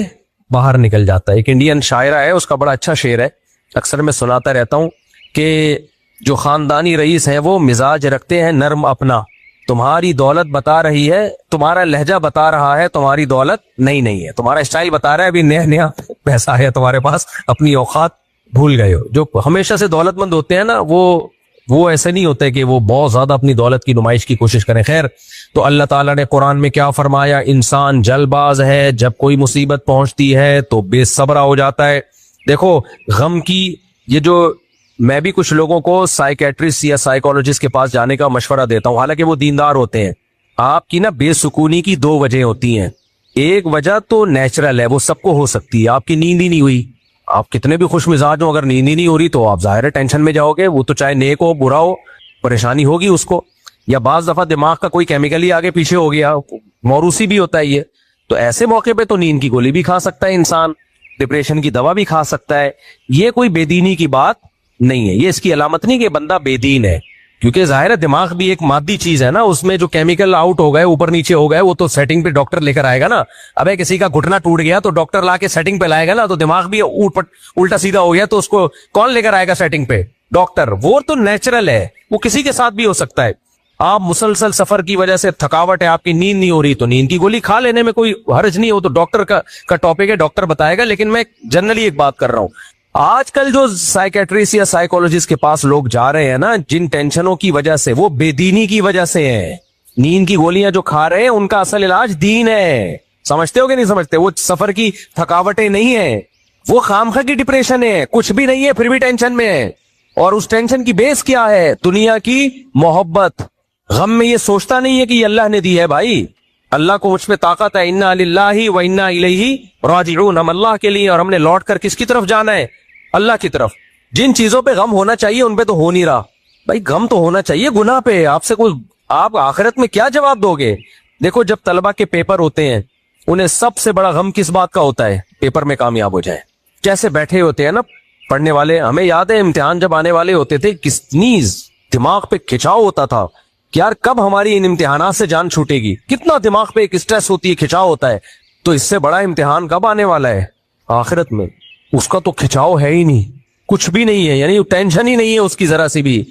باہر نکل جاتا ہے. ایک انڈین شاعرہ ہے، اس کا بڑا اچھا شعر ہے، اکثر میں سناتا رہتا ہوں کہ جو خاندانی رئیس ہیں وہ مزاج رکھتے ہیں نرم اپنا. تمہاری دولت بتا رہی ہے، تمہارا لہجہ بتا رہا ہے تمہاری دولت نہیں ہے. تمہارا اسٹائل بتا رہا ہے ابھی نیا پیسہ ہے تمہارے پاس، اپنی اوقات بھول گئے ہو. جو ہمیشہ سے دولت مند ہوتے ہیں نا، وہ ایسے نہیں ہوتے کہ وہ بہت زیادہ اپنی دولت کی نمائش کی کوشش کریں. خیر، تو اللہ تعالیٰ نے قرآن میں کیا فرمایا، انسان جلد باز ہے، جب کوئی مصیبت پہنچتی ہے تو بے صبرا ہو جاتا ہے. دیکھو غم کی یہ جو، میں بھی کچھ لوگوں کو سائیکیٹرسٹ یا سائیکولوجسٹ کے پاس جانے کا مشورہ دیتا ہوں، حالانکہ وہ دیندار ہوتے ہیں. آپ کی نا بے سکونی کی دو وجہ ہوتی ہیں. ایک وجہ تو نیچرل ہے، وہ سب کو ہو سکتی ہے، آپ کی نیند ہی نہیں ہوئی. آپ کتنے بھی خوش مزاج ہو، اگر نیند ہی نہیں ہو رہی تو آپ ظاہر ہے ٹینشن میں جاؤ گے. وہ تو چاہے نیک ہو برا ہو، پریشانی ہوگی اس کو. یا بعض دفعہ دماغ کا کوئی کیمیکل ہی آگے پیچھے ہو گیا، موروثی بھی ہوتا ہے یہ. تو ایسے موقع پہ تو نیند کی گولی بھی کھا سکتا ہے انسان، ڈپریشن کی دوا بھی کھا سکتا ہے. یہ کوئی بے دینی کی بات نہیں ہے، یہ اس کی علامت نہیں کہ بندہ بے دین ہے. کیونکہ ظاہر ہے دماغ بھی ایک مادی چیز ہے نا، اس میں جو کیمیکل آؤٹ ہو گئے، اوپر نیچے ہو گئے، وہ تو سیٹنگ پہ ڈاکٹر لے کر آئے گا نا. ابے کسی کا گھٹنا ٹوٹ گیا تو ڈاکٹر لا کے سیٹنگ پہ لائے گا نا. تو دماغ بھی الٹا سیدھا ہو گیا تو اس کو کون لے کر آئے گا سیٹنگ پہ؟ ڈاکٹر. وہ تو نیچرل ہے، وہ کسی کے ساتھ بھی ہو سکتا ہے. آپ مسلسل سفر کی وجہ سے تھکاوٹ ہے، آپ کی نیند نہیں ہو رہی، تو نیند کی گولی کھا لینے میں کوئی حرج نہیں ہو. تو ڈاکٹر کا ٹاپک ہے، ڈاکٹر بتائے گا. لیکن میں جنرلی ایک بات کر رہا ہوں، آج کل جو سائیکیٹرسٹ یا سائیکولوجسٹ کے پاس لوگ جا رہے ہیں نا، جن ٹینشنوں کی وجہ سے، وہ بے دینی کی وجہ سے ہیں. نیند کی گولیاں جو کھا رہے ہیں ان کا اصل علاج دین ہے. سمجھتے ہو کہ نہیں سمجھتے؟ وہ سفر کی تھکاوٹیں نہیں ہیں، وہ خامخواہ کی ڈپریشن ہے، کچھ بھی نہیں ہے پھر بھی ٹینشن میں ہے. اور اس ٹینشن کی بیس کیا ہے؟ دنیا کی محبت. غم میں یہ سوچتا نہیں ہے کہ یہ اللہ نے دی ہے. بھائی اللہ کو مجھ پہ طاقت ہے، انا للہ و انا الیہ راجعون. ہم اللہ کے لیے، اور ہم نے لوٹ کر کس کی طرف جانا ہے؟ اللہ کی طرف. جن چیزوں پہ غم ہونا چاہیے ان پہ تو ہو نہیں رہا. بھائی غم تو ہونا چاہیے گناہ پہ. آپ سے کوئی، آپ آخرت میں کیا جواب دو گے؟ دیکھو جب طلبہ کے پیپر ہوتے ہیں، انہیں سب سے بڑا غم کس بات کا ہوتا ہے؟ پیپر میں کامیاب ہو جائیں. جیسے بیٹھے ہوتے ہیں نا پڑھنے والے، ہمیں یاد ہے امتحان جب آنے والے ہوتے تھے کتنی دماغ پہ کھچاؤ ہوتا تھا کہ یار کب ہماری ان امتحانات سے جان چھوٹے گی. کتنا دماغ پہ ایک اسٹریس ہوتی ہے، کھچاؤ ہوتا ہے. تو اس سے بڑا امتحان کب آنے والا ہے؟ آخرت میں. اس کا تو کھچاؤ ہے ہی نہیں، کچھ بھی نہیں ہے، یعنی ٹینشن ہی نہیں ہے اس کی ذرا سی بھی.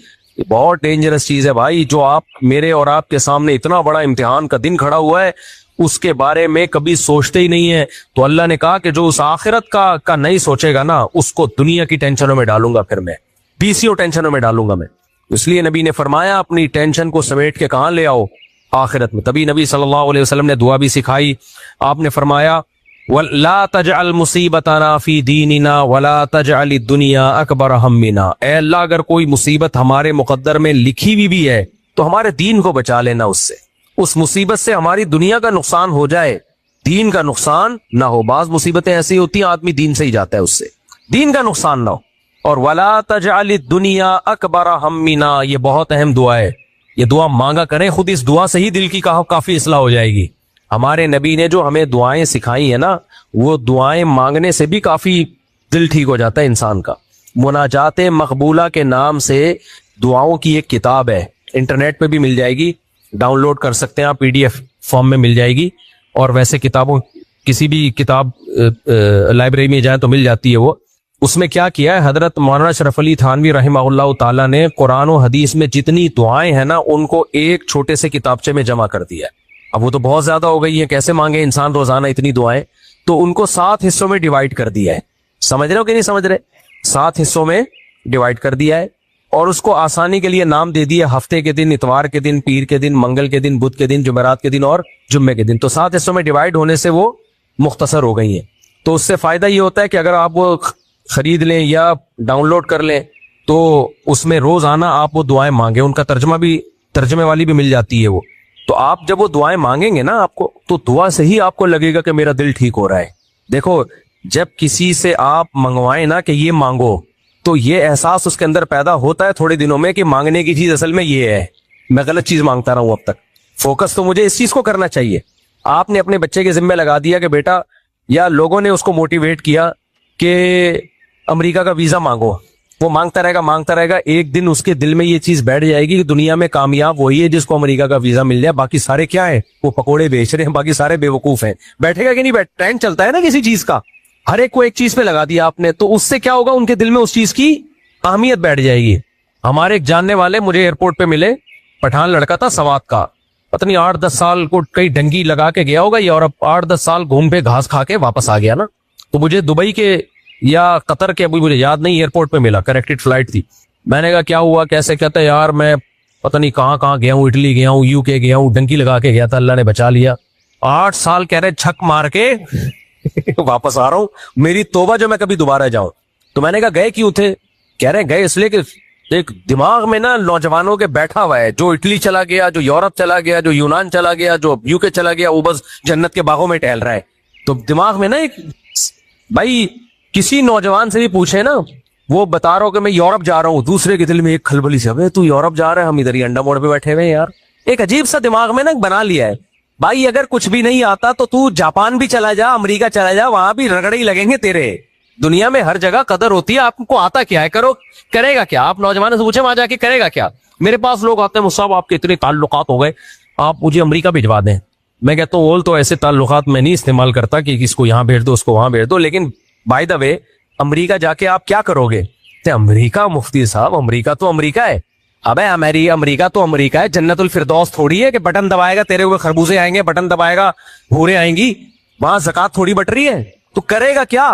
بہت ڈینجرس چیز ہے بھائی. جو آپ میرے اور آپ کے سامنے اتنا بڑا امتحان کا دن کھڑا ہوا ہے، اس کے بارے میں کبھی سوچتے ہی نہیں ہے. تو اللہ نے کہا کہ جو اس آخرت کا نہیں سوچے گا نا، اس کو دنیا کی ٹینشنوں میں ڈالوں گا، پھر میں بیسیوں ٹینشنوں میں ڈالوں گا میں. اس لیے نبی نے فرمایا اپنی ٹینشن کو سمیٹ کے کہاں لے آؤ؟ آخرت میں. تبھی نبی صلی اللہ علیہ وسلم نے دعا بھی سکھائی. آپ نے فرمایا وَلَا تَجْعَلْ مُصِيبَتَنَا فِي دِينِنَا وَلَا تَجْعَلِ الدُّنْيَا أَكْبَرَ هَمِّنَا. اے اللہ اگر کوئی مصیبت ہمارے مقدر میں لکھی ہوئی بھی ہے تو ہمارے دین کو بچا لینا اس سے. اس مصیبت سے ہماری دنیا کا نقصان ہو جائے، دین کا نقصان نہ ہو. بعض مصیبتیں ایسی ہوتی ہیں آدمی دین سے ہی جاتا ہے، اس سے دین کا نقصان نہ ہو. اور وَلَا تَجْعَلِ الدُّنْيَا أَكْبَرَ هَمِّنَا، یہ بہت اہم دعا ہے. یہ دعا مانگا کریں، خود اس دعا سے ہی دل کی کافی اصلاح ہو جائے گی. ہمارے نبی نے جو ہمیں دعائیں سکھائی ہیں نا، وہ دعائیں مانگنے سے بھی کافی دل ٹھیک ہو جاتا ہے انسان کا. مناجات مقبولہ کے نام سے دعاؤں کی ایک کتاب ہے، انٹرنیٹ پہ بھی مل جائے گی، ڈاؤن لوڈ کر سکتے ہیں آپ، PDF فارم میں مل جائے گی. اور ویسے کتابوں، کسی بھی کتاب لائبریری میں جائیں تو مل جاتی ہے وہ. اس میں کیا کیا ہے حضرت مولانا اشرف علی تھانوی رحمہ اللہ تعالیٰ نے قرآن و حدیث میں جتنی دعائیں ہیں نا، ان کو ایک چھوٹے سے کتابچے میں جمع کر دیا ہے. اب وہ تو بہت زیادہ ہو گئی ہیں، کیسے مانگے انسان روزانہ اتنی دعائیں؟ تو ان کو 7 حصوں میں ڈیوائیڈ کر دیا ہے. سمجھ رہے ہو کہ نہیں سمجھ رہے؟ 7 حصوں میں ڈیوائیڈ کر دیا ہے. اور اس کو آسانی کے لیے نام دے دیا ہفتے کے دن، اتوار کے دن، پیر کے دن، منگل کے دن، بدھ کے دن، جمعرات کے دن اور جمعے کے دن. تو 7 حصوں میں ڈیوائیڈ ہونے سے وہ مختصر ہو گئی ہیں. تو اس سے فائدہ یہ ہوتا ہے کہ اگر آپ وہ خرید لیں یا ڈاؤن لوڈ کر لیں تو اس میں روزانہ آپ وہ دعائیں مانگیں. ان کا ترجمے والی بھی مل جاتی ہے وہ. تو آپ جب وہ دعائیں مانگیں گے نا آپ کو، تو دعا سے ہی آپ کو لگے گا کہ میرا دل ٹھیک ہو رہا ہے. دیکھو جب کسی سے آپ منگوائیں نا کہ یہ مانگو، تو یہ احساس اس کے اندر پیدا ہوتا ہے تھوڑے دنوں میں کہ مانگنے کی چیز اصل میں یہ ہے، میں غلط چیز مانگتا رہا ہوں اب تک. فوکس تو مجھے اس چیز کو کرنا چاہیے. آپ نے اپنے بچے کے ذمہ لگا دیا کہ بیٹا، یا لوگوں نے اس کو موٹیویٹ کیا کہ امریکہ کا ویزا مانگو، وہ مانگتا رہے گا، ایک دن اس کے دل میں یہ چیز بیٹھ جائے گی کہ دنیا میں کامیاب وہی ہے جس کو امریکہ کا ویزا مل جائے، باقی سارے کیا ہیں، وہ پکوڑے بیچ رہے ہیں، باقی سارے بے وقوف ہیں. بیٹھے گا کہ نہیں ٹرینڈ چلتا ہے نا کسی چیز کا، ہر ایک کو ایک چیز پہ لگا دیا آپ نے، تو اس سے کیا ہوگا، ان کے دل میں اس چیز کی اہمیت بیٹھ جائے گی. ہمارے ایک جاننے والے مجھے ایئرپورٹ پہ ملے، پٹھان لڑکا تھا سوات کا، پتہ نہیں 8-10 سال کو کئی ڈنگی لگا کے گیا ہوگا یورپ، 8-10 سال گھوم پہ گھاس کھا کے واپس آ گیا نا. تو مجھے دبئی کے یا قطر کے، ابھی مجھے یاد نہیں، ایئرپورٹ پہ ملا، کریکٹڈ فلائٹ تھی. میں نے کہا کیا ہوا کیسے؟ کہتا ہے یار میں پتہ نہیں کہاں گیا ہوں، اٹلی گیا ہوں، UK گیا ہوں، ڈنکی لگا کے گیا تھا، اللہ نے بچا لیا. 8 سال کہہ رہے چھک مار کے واپس آ رہا ہوں، میری توبہ جو میں کبھی دوبارہ جاؤں. تو میں نے کہا گئے کیوں تھے؟ کہہ رہے گئے اس لیے کہ ایک دماغ میں نا نوجوانوں کے بیٹھا ہوا ہے، جو اٹلی چلا گیا، جو یورپ چلا گیا، جو یونان چلا گیا، جو UK چلا گیا، وہ بس جنت کے باغوں میں ٹہل رہا ہے. تو دماغ میں نا ایک، بھائی کسی نوجوان سے بھی پوچھے نا، وہ بتا رہا ہو کہ میں یورپ جا رہا ہوں، دوسرے کے دل میں ایک کھلبلی سے، ابے تو یورپ جا رہا ہے، ہم ادھر ہی انڈا موڑ پہ بیٹھے ہوئے ہیں یار. ایک عجیب سا دماغ میں نا بنا لیا ہے. بھائی اگر کچھ بھی نہیں آتا تو جاپان بھی چلا جا، امریکہ چلا جا، وہاں بھی رگڑے ہی لگیں گے تیرے. دنیا میں ہر جگہ قدر ہوتی ہے. آپ کو آتا کیا ہے، کرے گا کیا؟ آپ نوجوان سے پوچھے وہاں جا کے کرے گا کیا. میرے پاس لوگ آتے ہیں، مصعب آپ کے اتنے تعلقات ہو گئے، آپ مجھے امریکہ بھجوا دیں. میں کہتا ہوں اول تو ایسے تعلقات میں نہیں استعمال کرتا کہ کس کو یہاں بھیج دو، اس کو وہاں بھیج دو. لیکن بائی دا وے امریکہ جا کے آپ کیا کرو گے؟ امریکہ مفتی صاحب، امریکہ تو امریکہ ہے. ابے امریکہ تو امریکہ ہے، جنت الفردوس تھوڑی ہے کہ بٹن دبائے گا تیرے اوپر خربوزے آئیں گے، بٹن دبائے گا بھورے آئیں گی. وہاں زکات تھوڑی بٹ رہی ہے. تو کرے گا کیا؟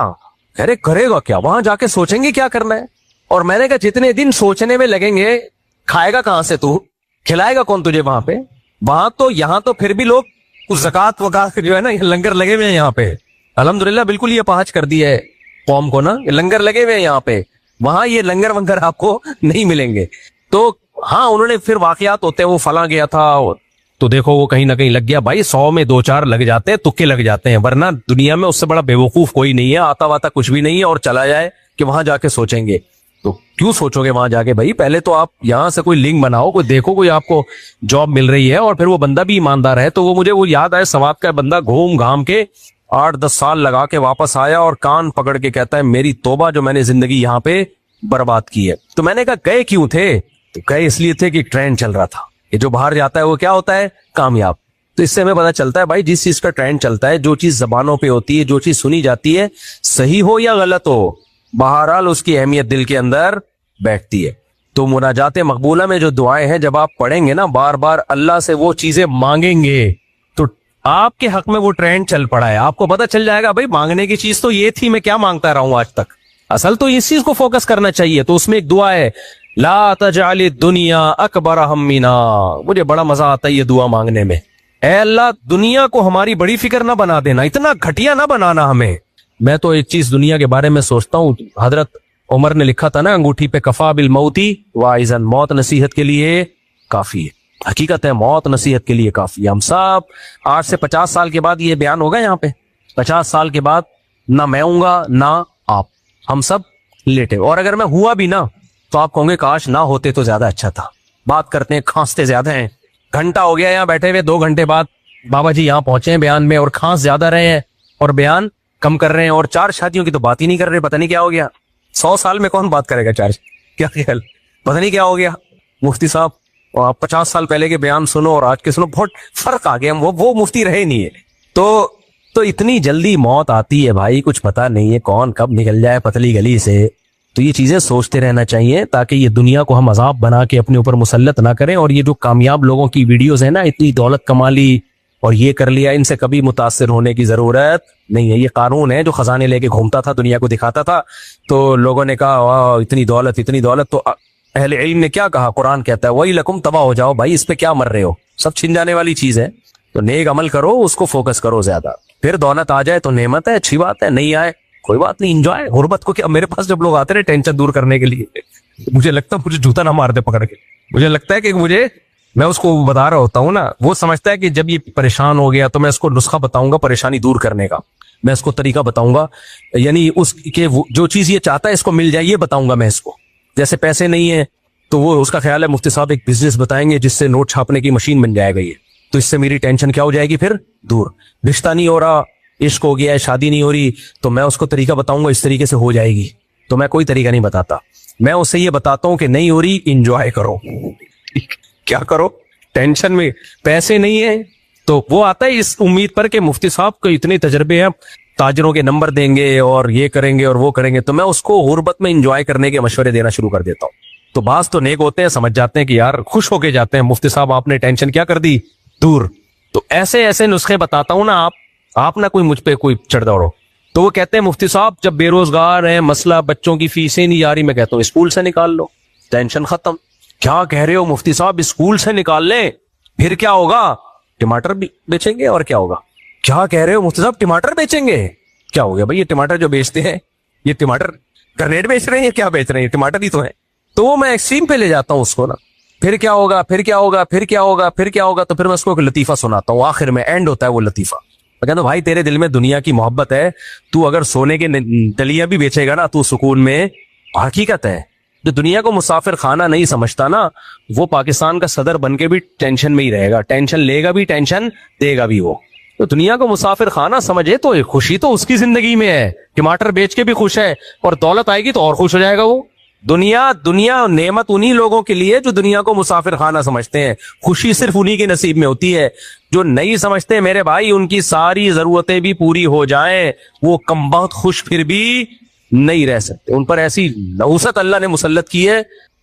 کرے گا کیا؟ وہاں جا کے سوچیں گے کیا کرنا ہے. اور میں نے کہا جتنے دن سوچنے میں لگیں گے، کھائے گا کہاں سے تو؟ کھلائے گا کون تجھے وہاں پہ؟ وہاں تو، یہاں تو پھر بھی لوگ اس زکات وکات جو ہے نا، لنگر لگے ہوئے ہیں یہاں پہ الحمدللہ. بالکل یہ پہنچ کر دی ہے قوم کو نا، لنگر لگے ہوئے ہیں یہاں پہ. وہاں یہ لنگر ونگر آپ کو نہیں ملیں گے. تو ہاں انہوں نے پھر واقعات ہوتے ہیں، وہ فلاں گیا تھا تو دیکھو وہ کہیں نہ کہیں لگ گیا. بھائی 100 میں 2-4 لگ جاتے ہیں، تکے لگ جاتے ہیں، ورنہ دنیا میں اس سے بڑا بے وقوف کوئی نہیں ہے. آتا واتا کچھ بھی نہیں ہے اور چلا جائے کہ وہاں جا کے سوچیں گے. تو کیوں سوچو گے وہاں جا کے؟ بھائی پہلے تو آپ یہاں سے کوئی لنک بناؤ، کوئی دیکھو کوئی آپ کو جاب مل رہی ہے، اور پھر وہ بندہ بھی ایماندار ہے. تو وہ مجھے وہ یاد آئے، سوات کا بندہ گھوم گھام کے 8-10 سال لگا کے واپس آیا اور کان پکڑ کے کہتا ہے میری توبہ جو میں نے زندگی یہاں پہ برباد کی ہے. تو میں نے کہا گئے کیوں تھے؟ تو گئے اس لیے تھے کہ ٹرینڈ چل رہا تھا، یہ جو باہر جاتا ہے وہ کیا ہوتا ہے؟ کامیاب. تو اس سے ہمیں پتا چلتا ہے بھائی جس چیز کا ٹرینڈ چلتا ہے، جو چیز زبانوں پہ ہوتی ہے، جو چیز سنی جاتی ہے، صحیح ہو یا غلط ہو، بہرحال اس کی اہمیت دل کے اندر بیٹھتی ہے. تو مناجات مقبولہ میں جو دعائیں ہیں، جب آپ پڑھیں گے نا بار بار اللہ سے وہ چیزیں مانگیں گے، تو آپ کے حق میں وہ ٹرینڈ چل پڑا ہے. آپ کو پتا چل جائے گا بھائی مانگنے کی چیز تو یہ تھی، میں کیا مانگتا رہا ہوں آج تک. اصل تو اس چیز کو فوکس کرنا چاہیے. تو اس میں ایک دعا ہے، لا تجعل الدنیا اکبر ہمنا. مجھے بڑا مزہ آتا ہے یہ دعا مانگنے میں. اے اللہ دنیا کو ہماری بڑی فکر نہ بنا دینا، اتنا گھٹیا نہ بنانا ہمیں. میں تو ایک چیز دنیا کے بارے میں سوچتا ہوں، حضرت عمر نے لکھا تھا نا انگوٹھی پہ، کفا بالموتی واعظا، موت نصیحت کے لیے کافی ہے. حقیقت ہے موت نصیحت کے لیے کافی ہے. ہم سب 8 سے 50 سال کے بعد یہ بیان ہوگا یہاں پہ، 50 سال کے بعد نہ میں ہوں گا نہ آپ، ہم سب لیٹے. اور اگر میں ہوا بھی نا تو آپ کہوں گے کاش نہ ہوتے تو زیادہ اچھا تھا. بات کرتے ہیں، کھانستے زیادہ ہیں. گھنٹہ ہو گیا یہاں بیٹھے ہوئے، 2 گھنٹے بعد بابا جی یہاں پہنچے ہیں بیان میں، اور کھانس زیادہ رہے ہیں اور بیان کم کر رہے ہیں. اور 4 شادیوں کی تو بات ہی نہیں کر رہے، پتہ نہیں کیا ہو گیا. 100 سال میں کون بات کرے گا 4؟ کیا خیال، پتہ نہیں کیا ہو گیا مفتی صاحب. اور آپ 50 سال پہلے کے بیان سنو اور آج کے سنو، بہت فرق آ گیا. وہ مفتی رہے نہیں ہے. تو اتنی جلدی موت آتی ہے بھائی، کچھ پتا نہیں ہے کون کب نکل جائے پتلی گلی سے. تو یہ چیزیں سوچتے رہنا چاہیے تاکہ یہ دنیا کو ہم عذاب بنا کے اپنے اوپر مسلط نہ کریں. اور یہ جو کامیاب لوگوں کی ویڈیوز ہیں نا، اتنی دولت کما لی اور یہ کر لیا، ان سے کبھی متاثر ہونے کی ضرورت نہیں ہے. یہ قارون ہے جو خزانے لے کے گھومتا تھا، دنیا کو دکھاتا تھا. تو لوگوں نے کہا واہ اتنی دولت اتنی دولت. تو اہل علم نے کیا کہا؟ قرآن کہتا ہے وہی لکم، تباہ ہو جاؤ بھائی، اس پہ کیا مر رہے ہو، سب چھن جانے والی چیز ہے. تو نیک عمل کرو، اس کو فوکس کرو زیادہ. پھر دولت آ جائے تو نعمت ہے، اچھی بات ہے، نہیں آئے کوئی بات نہیں، انجوائے غربت کو. کیا میرے پاس جب لوگ آتے رہے ٹینشن دور کرنے کے لیے، مجھے لگتا ہے مجھے جوتا نہ مار دے پکڑ کے. مجھے لگتا ہے کہ مجھے میں اس کو بتا رہا ہوتا ہوں نا, وہ سمجھتا ہے کہ جب یہ پریشان ہو گیا تو میں اس کو نسخہ بتاؤں گا پریشانی دور کرنے کا, میں اس کو طریقہ بتاؤں گا, یعنی اس کے جو چیز یہ چاہتا ہے اس کو مل جائے یہ بتاؤں گا میں اس کو. جیسے پیسے نہیں ہیں تو وہ اس کا خیال ہے مفتی صاحب ایک بزنس بتائیں گے جس سے نوٹ چھاپنے کی مشین بن جائے گا یہ, تو اس سے میری ٹینشن کیا ہو جائے گی پھر دور. رشتہ نہیں ہو رہا, عشق ہو گیا ہے, شادی نہیں ہو رہی, تو میں اس کو طریقہ بتاؤں گا اس طریقے سے ہو جائے گی. تو میں کوئی طریقہ نہیں بتاتا, میں اسے یہ بتاتا ہوں کہ نہیں ہو رہی انجوائے کرو. کیا کرو, ٹینشن میں پیسے نہیں ہیں تو وہ آتا ہے اس امید پر کہ مفتی صاحب کو اتنے تجربے ہیں, تاجروں کے نمبر دیں گے اور یہ کریں گے اور وہ کریں گے, تو میں اس کو غربت میں انجوائے کرنے کے مشورے دینا شروع کر دیتا ہوں. تو بعض تو نیک ہوتے ہیں, سمجھ جاتے ہیں کہ یار خوش ہو کے جاتے ہیں, مفتی صاحب آپ نے ٹینشن کیا کر دی دور. تو ایسے ایسے نسخے بتاتا ہوں نا, آپ نہ کوئی مجھ پہ کوئی چڑھ دوڑو. تو وہ کہتے ہیں مفتی صاحب جب بے روزگار ہیں, مسئلہ بچوں کی فیسیں نہیں جا رہی, میں کہتا ہوں اسکول سے نکال لو, ٹینشن ختم. کیا کہہ رہے ہو مفتی صاحب, اسکول سے نکال لیں پھر کیا ہوگا, ٹماٹر بھی بیچیں گے اور کیا ہوگا. کیا کہہ رہے ہو مفتی صاحب, ٹماٹر بیچیں گے, کیا ہو گیا بھائی, یہ ٹماٹر جو بیچتے ہیں یہ ٹماٹر گرنیٹ بیچ رہے ہیں, کیا بیچ رہے ہیں, ٹماٹر ہی تو ہیں. تو وہ میں ایکسٹریم پہ لے جاتا ہوں اس کو نا, پھر کیا ہوگا, پھر کیا ہوگا, پھر کیا ہوگا, پھر کیا ہوگا. تو پھر میں اس کو ایک لطیفہ سناتا ہوں, آخر میں اینڈ ہوتا ہے وہ لطیفہ. میں کہتا ہوں بھائی تیرے دل میں دنیا کی محبت ہے, تو اگر سونے کے ڈلیاں بھی بیچے گا نا تو سکون میں. حقیقت ہے جو دنیا کو مسافر خانہ نہیں سمجھتا نا, وہ پاکستان کا صدر بن کے بھی ٹینشن میں ہی رہے گا, ٹینشن لے گا بھی, ٹینشن دے گا بھی. وہ تو دنیا کو مسافر خانہ سمجھے تو خوشی تو اس کی زندگی میں ہے, ٹماٹر بیچ کے بھی خوش ہے, اور دولت آئے گی تو اور خوش ہو جائے گا وہ. دنیا نعمت انہی لوگوں کے لیے جو دنیا کو مسافر خانہ سمجھتے ہیں, خوشی صرف انہی کے نصیب میں ہوتی ہے. جو نہیں سمجھتے میرے بھائی, ان کی ساری ضرورتیں بھی پوری ہو جائیں وہ کم بخت خوش پھر بھی نہیں رہ سکتے. ان پر ایسی نحوست اللہ نے مسلط کی ہے,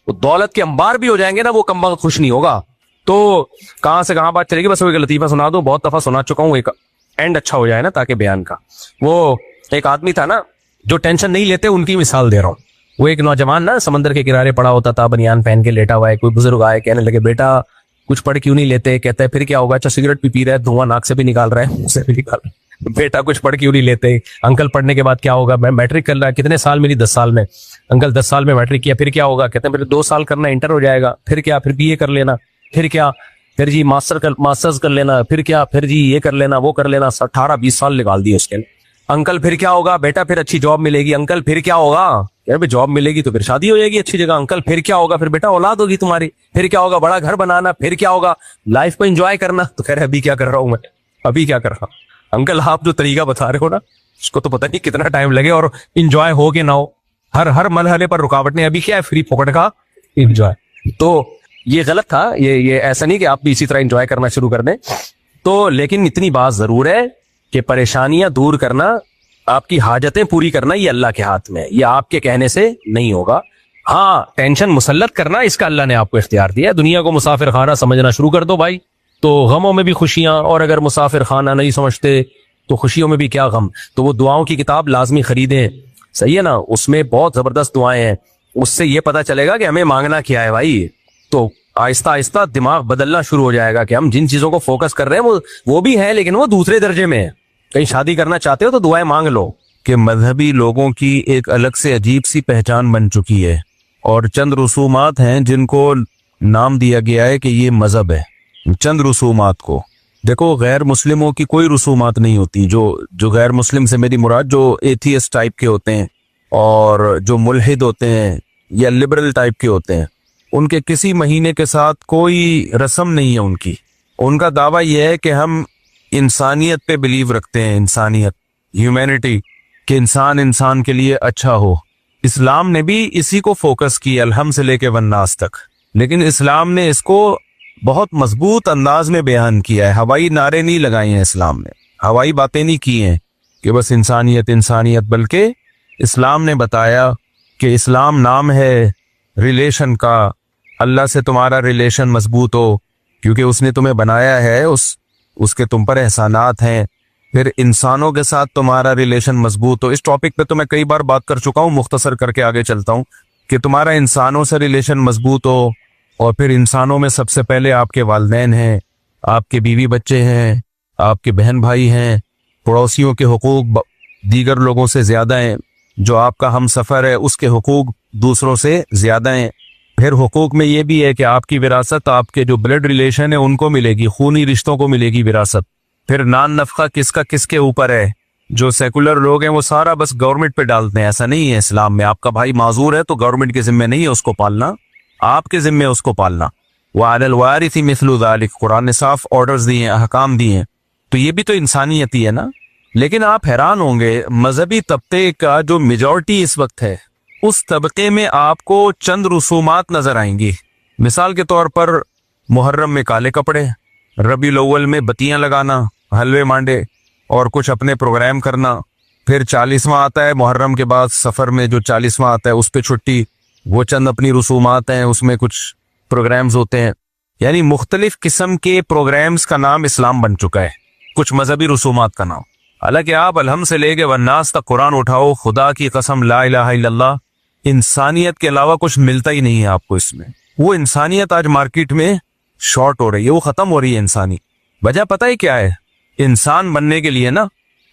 وہ دولت کے انبار بھی ہو جائیں گے نا, وہ کم بخت خوش نہیں ہوگا. تو کہاں سے کہاں بات چلے گی, بس وہ ایک لطیفہ سنا دو, بہت دفعہ سنا چکا ہوں, ایک اینڈ اچھا ہو جائے نا تاکہ بیان کا. وہ ایک آدمی تھا نا جو ٹینشن نہیں لیتے, ان کی مثال دے رہا ہوں. وہ ایک نوجوان نا سمندر کے کنارے پڑا ہوتا تھا, بنیان پہن کے لیٹا ہوا ہے. کوئی بزرگ آئے, کہنے لگے بیٹا کچھ پڑھ کیوں نہیں لیتے. کہتا ہے پھر کیا ہوگا, اچھا سگریٹ بھی پی رہا ہے, دھواں ناک سے بھی نکال رہا ہے, منہ سے بھی نکال رہا ہے, بیٹا کچھ پڑھ کیوں نہیں لیتے. انکل پڑھنے کے بعد کیا ہوگا, میں میٹرک کر رہا ہے. کتنے سال میری, 10 سال میں. انکل 10 سال میں میٹرک کیا, پھر کیا ہوگا. کہتے ہیں پھر 2 سال کرنا, انٹر ہو جائے گا. پھر کیا, پھر BA کر لینا. پھر کیا, پھر جی ماسٹرز کر لینا. پھر کیا, پھر جی یہ کر لینا, وہ کر لینا. 18-20 سال نکال دیے اس کے. انکل پھر کیا ہوگا, بیٹا پھر اچھی جاب ملے گی. انکل پھر کیا ہوگا, یار جاب ملے گی تو پھر شادی ہو جائے گی اچھی جگہ. انکل پھر کیا ہوگا, پھر بیٹا اولاد ہوگی تمہاری. پھر کیا ہوگا, بڑا گھر بنانا. پھر کیا ہوگا, لائف کو انجوائے کرنا. تو خیر ابھی کیا کر رہا ہوں میں, ابھی کیا کر رہا ہوں. انکل آپ جو طریقہ بتا رہے ہو نا, اس کو تو پتہ نہیں کتنا ٹائم لگے اور انجوائے ہو کہ نہ ہو, ہر مرحلے پر رکاوٹیں. ابھی کیا ہے, فری پاکٹ کا انجوائے. تو یہ غلط تھا, یہ ایسا نہیں کہ آپ بھی اسی طرح انجوائے کرنا شروع کر دیں. تو لیکن اتنی بات ضرور ہے کہ پریشانیاں دور کرنا, آپ کی حاجتیں پوری کرنا, یہ اللہ کے ہاتھ میں ہے, یہ آپ کے کہنے سے نہیں ہوگا. ہاں ٹینشن مسلط کرنا اس کا اللہ نے آپ کو اختیار دیا. دنیا کو مسافر خانہ سمجھنا شروع کر دو بھائی, تو غموں میں بھی خوشیاں, اور اگر مسافر خانہ نہیں سمجھتے تو خوشیوں میں بھی کیا غم. تو وہ دعاؤں کی کتاب لازمی خریدیں, صحیح ہے نا, اس میں بہت زبردست دعائیں ہیں. اس سے یہ پتا چلے گا کہ ہمیں مانگنا کیا ہے بھائی. تو آہستہ آہستہ دماغ بدلنا شروع ہو جائے گا کہ ہم جن چیزوں کو فوکس کر رہے ہیں وہ بھی ہیں لیکن وہ دوسرے درجے میں ہے. کہیں شادی کرنا چاہتے ہو تو دعائیں مانگ لو. کہ مذہبی لوگوں کی ایک الگ سے عجیب سی پہچان بن چکی ہے, اور چند رسومات ہیں جن کو نام دیا گیا ہے کہ یہ مذہب ہے. چند رسومات کو دیکھو, غیر مسلموں کی کوئی رسومات نہیں ہوتی. جو غیر مسلم سے میری مراد جو ایتھیسٹ ٹائپ کے ہوتے ہیں اور جو ملحد ہوتے ہیں یا لبرل ٹائپ کے ہوتے ہیں, ان کے کسی مہینے کے ساتھ کوئی رسم نہیں ہے. ان کا دعویٰ یہ ہے کہ ہم انسانیت پہ بلیو رکھتے ہیں, انسانیت, ہیومینٹی, کہ انسان کے لیے اچھا ہو. اسلام نے بھی اسی کو فوکس کیا الحمد سے لے کے والناس تک, لیکن اسلام نے اس کو بہت مضبوط انداز میں بیان کیا ہے. ہوائی نعرے نہیں لگائے ہیں اسلام نے, ہوائی باتیں نہیں کی ہیں کہ بس انسانیت, بلکہ اسلام نے بتایا کہ اسلام نام ہے ریلیشن کا. اللہ سے تمہارا ریلیشن مضبوط ہو کیونکہ اس نے تمہیں بنایا ہے, اس کے تم پر احسانات ہیں. پھر انسانوں کے ساتھ تمہارا ریلیشن مضبوط ہو. اس ٹاپک پہ تو میں کئی بار بات کر چکا ہوں, مختصر کر کے آگے چلتا ہوں کہ تمہارا انسانوں سے ریلیشن مضبوط ہو. اور پھر انسانوں میں سب سے پہلے آپ کے والدین ہیں, آپ کے بیوی بچے ہیں, آپ کے بہن بھائی ہیں, پڑوسیوں کے حقوق دیگر لوگوں سے زیادہ ہیں, جو آپ کا ہم سفر ہے اس کے حقوق دوسروں سے زیادہ ہیں. پھر حقوق میں یہ بھی ہے کہ آپ کی وراثت آپ کے جو بلڈ ریلیشن ہے ان کو ملے گی، خونی رشتوں کو ملے گی وراثت۔ پھر نان نفقہ کس کا کس کے اوپر ہے؟ جو سیکولر لوگ ہیں وہ سارا بس گورنمنٹ پہ ڈالتے ہیں، ایسا نہیں ہے اسلام میں۔ آپ کا بھائی معذور ہے تو گورنمنٹ کے ذمہ نہیں ہے اس کو پالنا، آپ کے ذمہ اس کو پالنا۔ وَعَلَى الْوَارِثِ مِثْلُ ذَلِكَ، قرآن نے صاف آرڈرز دیے ہیں، احکام دیے ہیں، تو یہ بھی تو انسانیت ہی ہے نا۔ لیکن آپ حیران ہوں گے مذہبی طبقے کا جو میجورٹی اس وقت ہے، اس طبقے میں آپ کو چند رسومات نظر آئیں گی۔ مثال کے طور پر محرم میں کالے کپڑے، ربیع الاول میں بتیاں لگانا، حلوے مانڈے اور کچھ اپنے پروگرام کرنا، پھر 40واں آتا ہے محرم کے بعد، سفر میں جو 40واں آتا ہے اس پہ چھٹی، وہ چند اپنی رسومات ہیں، اس میں کچھ پروگرامز ہوتے ہیں۔ یعنی مختلف قسم کے پروگرامز کا نام اسلام بن چکا ہے، کچھ مذہبی رسومات کا نام۔ حالانکہ آپ الحمد سے لے کے والناس تک قرآن اٹھاؤ، خدا کی قسم لا الہ الا اللہ، انسانیت کے علاوہ کچھ ملتا ہی نہیں ہے آپ کو اس میں۔ وہ انسانیت آج مارکیٹ میں شارٹ ہو رہی ہے، وہ ختم ہو رہی ہے انسانی۔ وجہ پتہ ہی کیا ہے؟ انسان بننے کے لیے نا،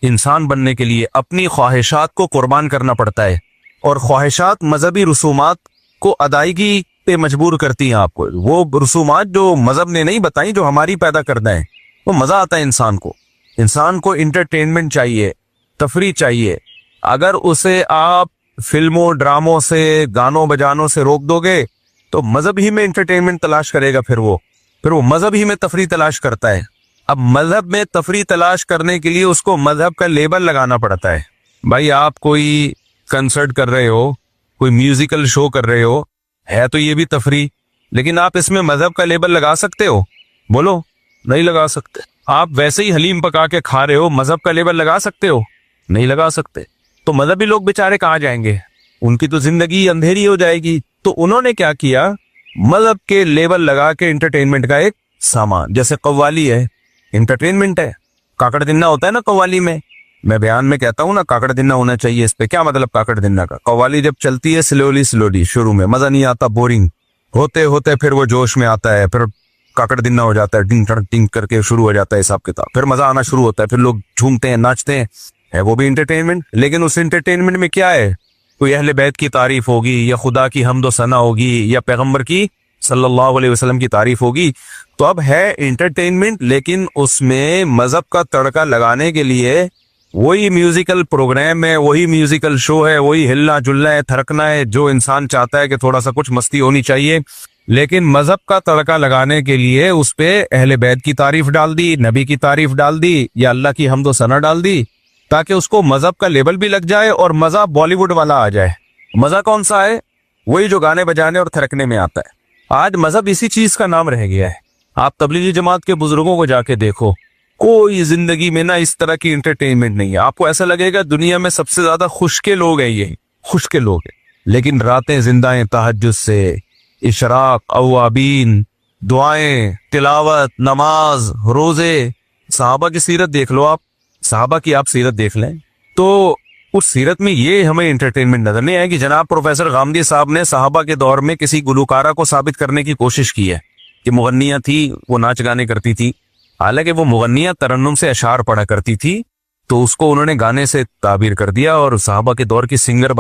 انسان بننے کے لیے اپنی خواہشات کو قربان کرنا پڑتا ہے، اور خواہشات مذہبی رسومات کو ادائیگی پہ مجبور کرتی ہیں آپ کو۔ وہ رسومات جو مذہب نے نہیں بتائیں، جو ہماری پیدا کردہ ہیں، وہ مزہ آتا ہے انسان کو۔ انسان کو انٹرٹینمنٹ چاہیے، تفریح چاہیے۔ اگر اسے آپ فلموں ڈراموں سے، گانوں بجانوں سے روک دو گے تو مذہب ہی میں انٹرٹینمنٹ تلاش کرے گا، پھر وہ مذہب ہی میں تفریح تلاش کرتا ہے۔ اب مذہب میں تفریح تلاش کرنے کے لیے اس کو مذہب کا لیبل لگانا پڑتا ہے۔ بھائی آپ کوئی کنسرٹ کر رہے ہو، کوئی میوزیکل شو کر رہے ہو، ہے تو یہ بھی تفریح، لیکن آپ اس میں مذہب کا لیبل لگا سکتے ہو؟ بولو، نہیں لگا سکتے۔ آپ ویسے ہی حلیم پکا کے کھا رہے ہو، مذہب کا لیبل لگا سکتے ہو؟ نہیں لگا سکتے۔ تو مذہبی لوگ بیچارے کہاں جائیں گے؟ ان کی تو زندگی اندھیری ہو جائے گی۔ تو انہوں نے کیا کیا؟ مذہب کے لیبل لگا کے انٹرٹینمنٹ کا ایک سامان، جیسے قوالی ہے، انٹرٹینمنٹ ہے۔ کاکڑ دنہ ہوتا ہے نا قوالی میں بیان میں کہتا ہوں نا کاکڑ دنہ ہونا چاہیے۔ اس پہ کیا مطلب کاکڑ دنہ کا؟ قوالی جب چلتی ہے سلولی شروع میں مزہ نہیں آتا، بورنگ ہوتے ہوتے پھر وہ جوش میں آتا ہے، پھر کاکڑ دنہ ہو جاتا ہے، ڈنگ ٹنگ ٹنگ کر کے شروع ہو جاتا ہے حساب کتاب، پھر مزہ آنا شروع ہوتا ہے، پھر لوگ جھومتے ہیں، ناچتے ہیں، ہے وہ بھی انٹرٹینمنٹ۔ لیکن اس انٹرٹینمنٹ میں کیا ہے؟ کوئی اہل بیت کی تعریف ہوگی، یا خدا کی حمد و ثنا ہوگی، یا پیغمبر کی صلی اللہ علیہ وسلم کی تعریف ہوگی۔ تو اب ہے انٹرٹینمنٹ، لیکن اس میں مذہب کا تڑکا لگانے کے لیے وہی میوزیکل پروگرام ہے، وہی میوزیکل شو ہے، وہی ہلنا جلنا ہے، تھرکنا ہے، جو انسان چاہتا ہے کہ تھوڑا سا کچھ مستی ہونی چاہیے۔ لیکن مذہب کا تڑکا لگانے کے لیے اس پہ اہل بیت کی تعریف ڈال دی، نبی کی تعریف ڈال دی، یا اللہ کی حمد و ثنا ڈال دی، تاکہ اس کو مذہب کا لیبل بھی لگ جائے اور مزہ بالی ووڈ والا آ جائے۔ مزہ کون سا ہے؟ وہی جو گانے بجانے اور تھرکنے میں آتا ہے۔ آج مذہب اسی چیز کا نام رہ گیا ہے۔ آپ تبلیغی جماعت کے بزرگوں کو جا کے دیکھو، کوئی زندگی میں نہ اس طرح کی انٹرٹینمنٹ نہیں ہے۔ آپ کو ایسا لگے گا دنیا میں سب سے زیادہ خوش کے لوگ ہیں، یہ خوش کے لوگ ہیں، لیکن راتیں زندہ ہیں تہجد سے، اشراق، اوابین، دعائیں، تلاوت، نماز، روزے۔ صحابہ کی سیرت دیکھ لو، آپ صحابہ کی آپ سیرت دیکھ لیں تو اس سیرت میں یہ ہمیں انٹرٹینمنٹ نظر نہیں آئے گی۔ جناب پروفیسر غامدی صاحب نے صحابہ کے دور میں کسی گلوکارہ کو ثابت کرنے کی کوشش کی ہے کہ مغنیاں تھی، وہ ناچ گانے کرتی تھی، حالانکہ وہ مغنیاں ترنم سے اشعار پڑھا کرتی تھی، تو اس کو انہوں نے گانے سے تعبیر کر دیا اور صحابہ کے دور کی سنگر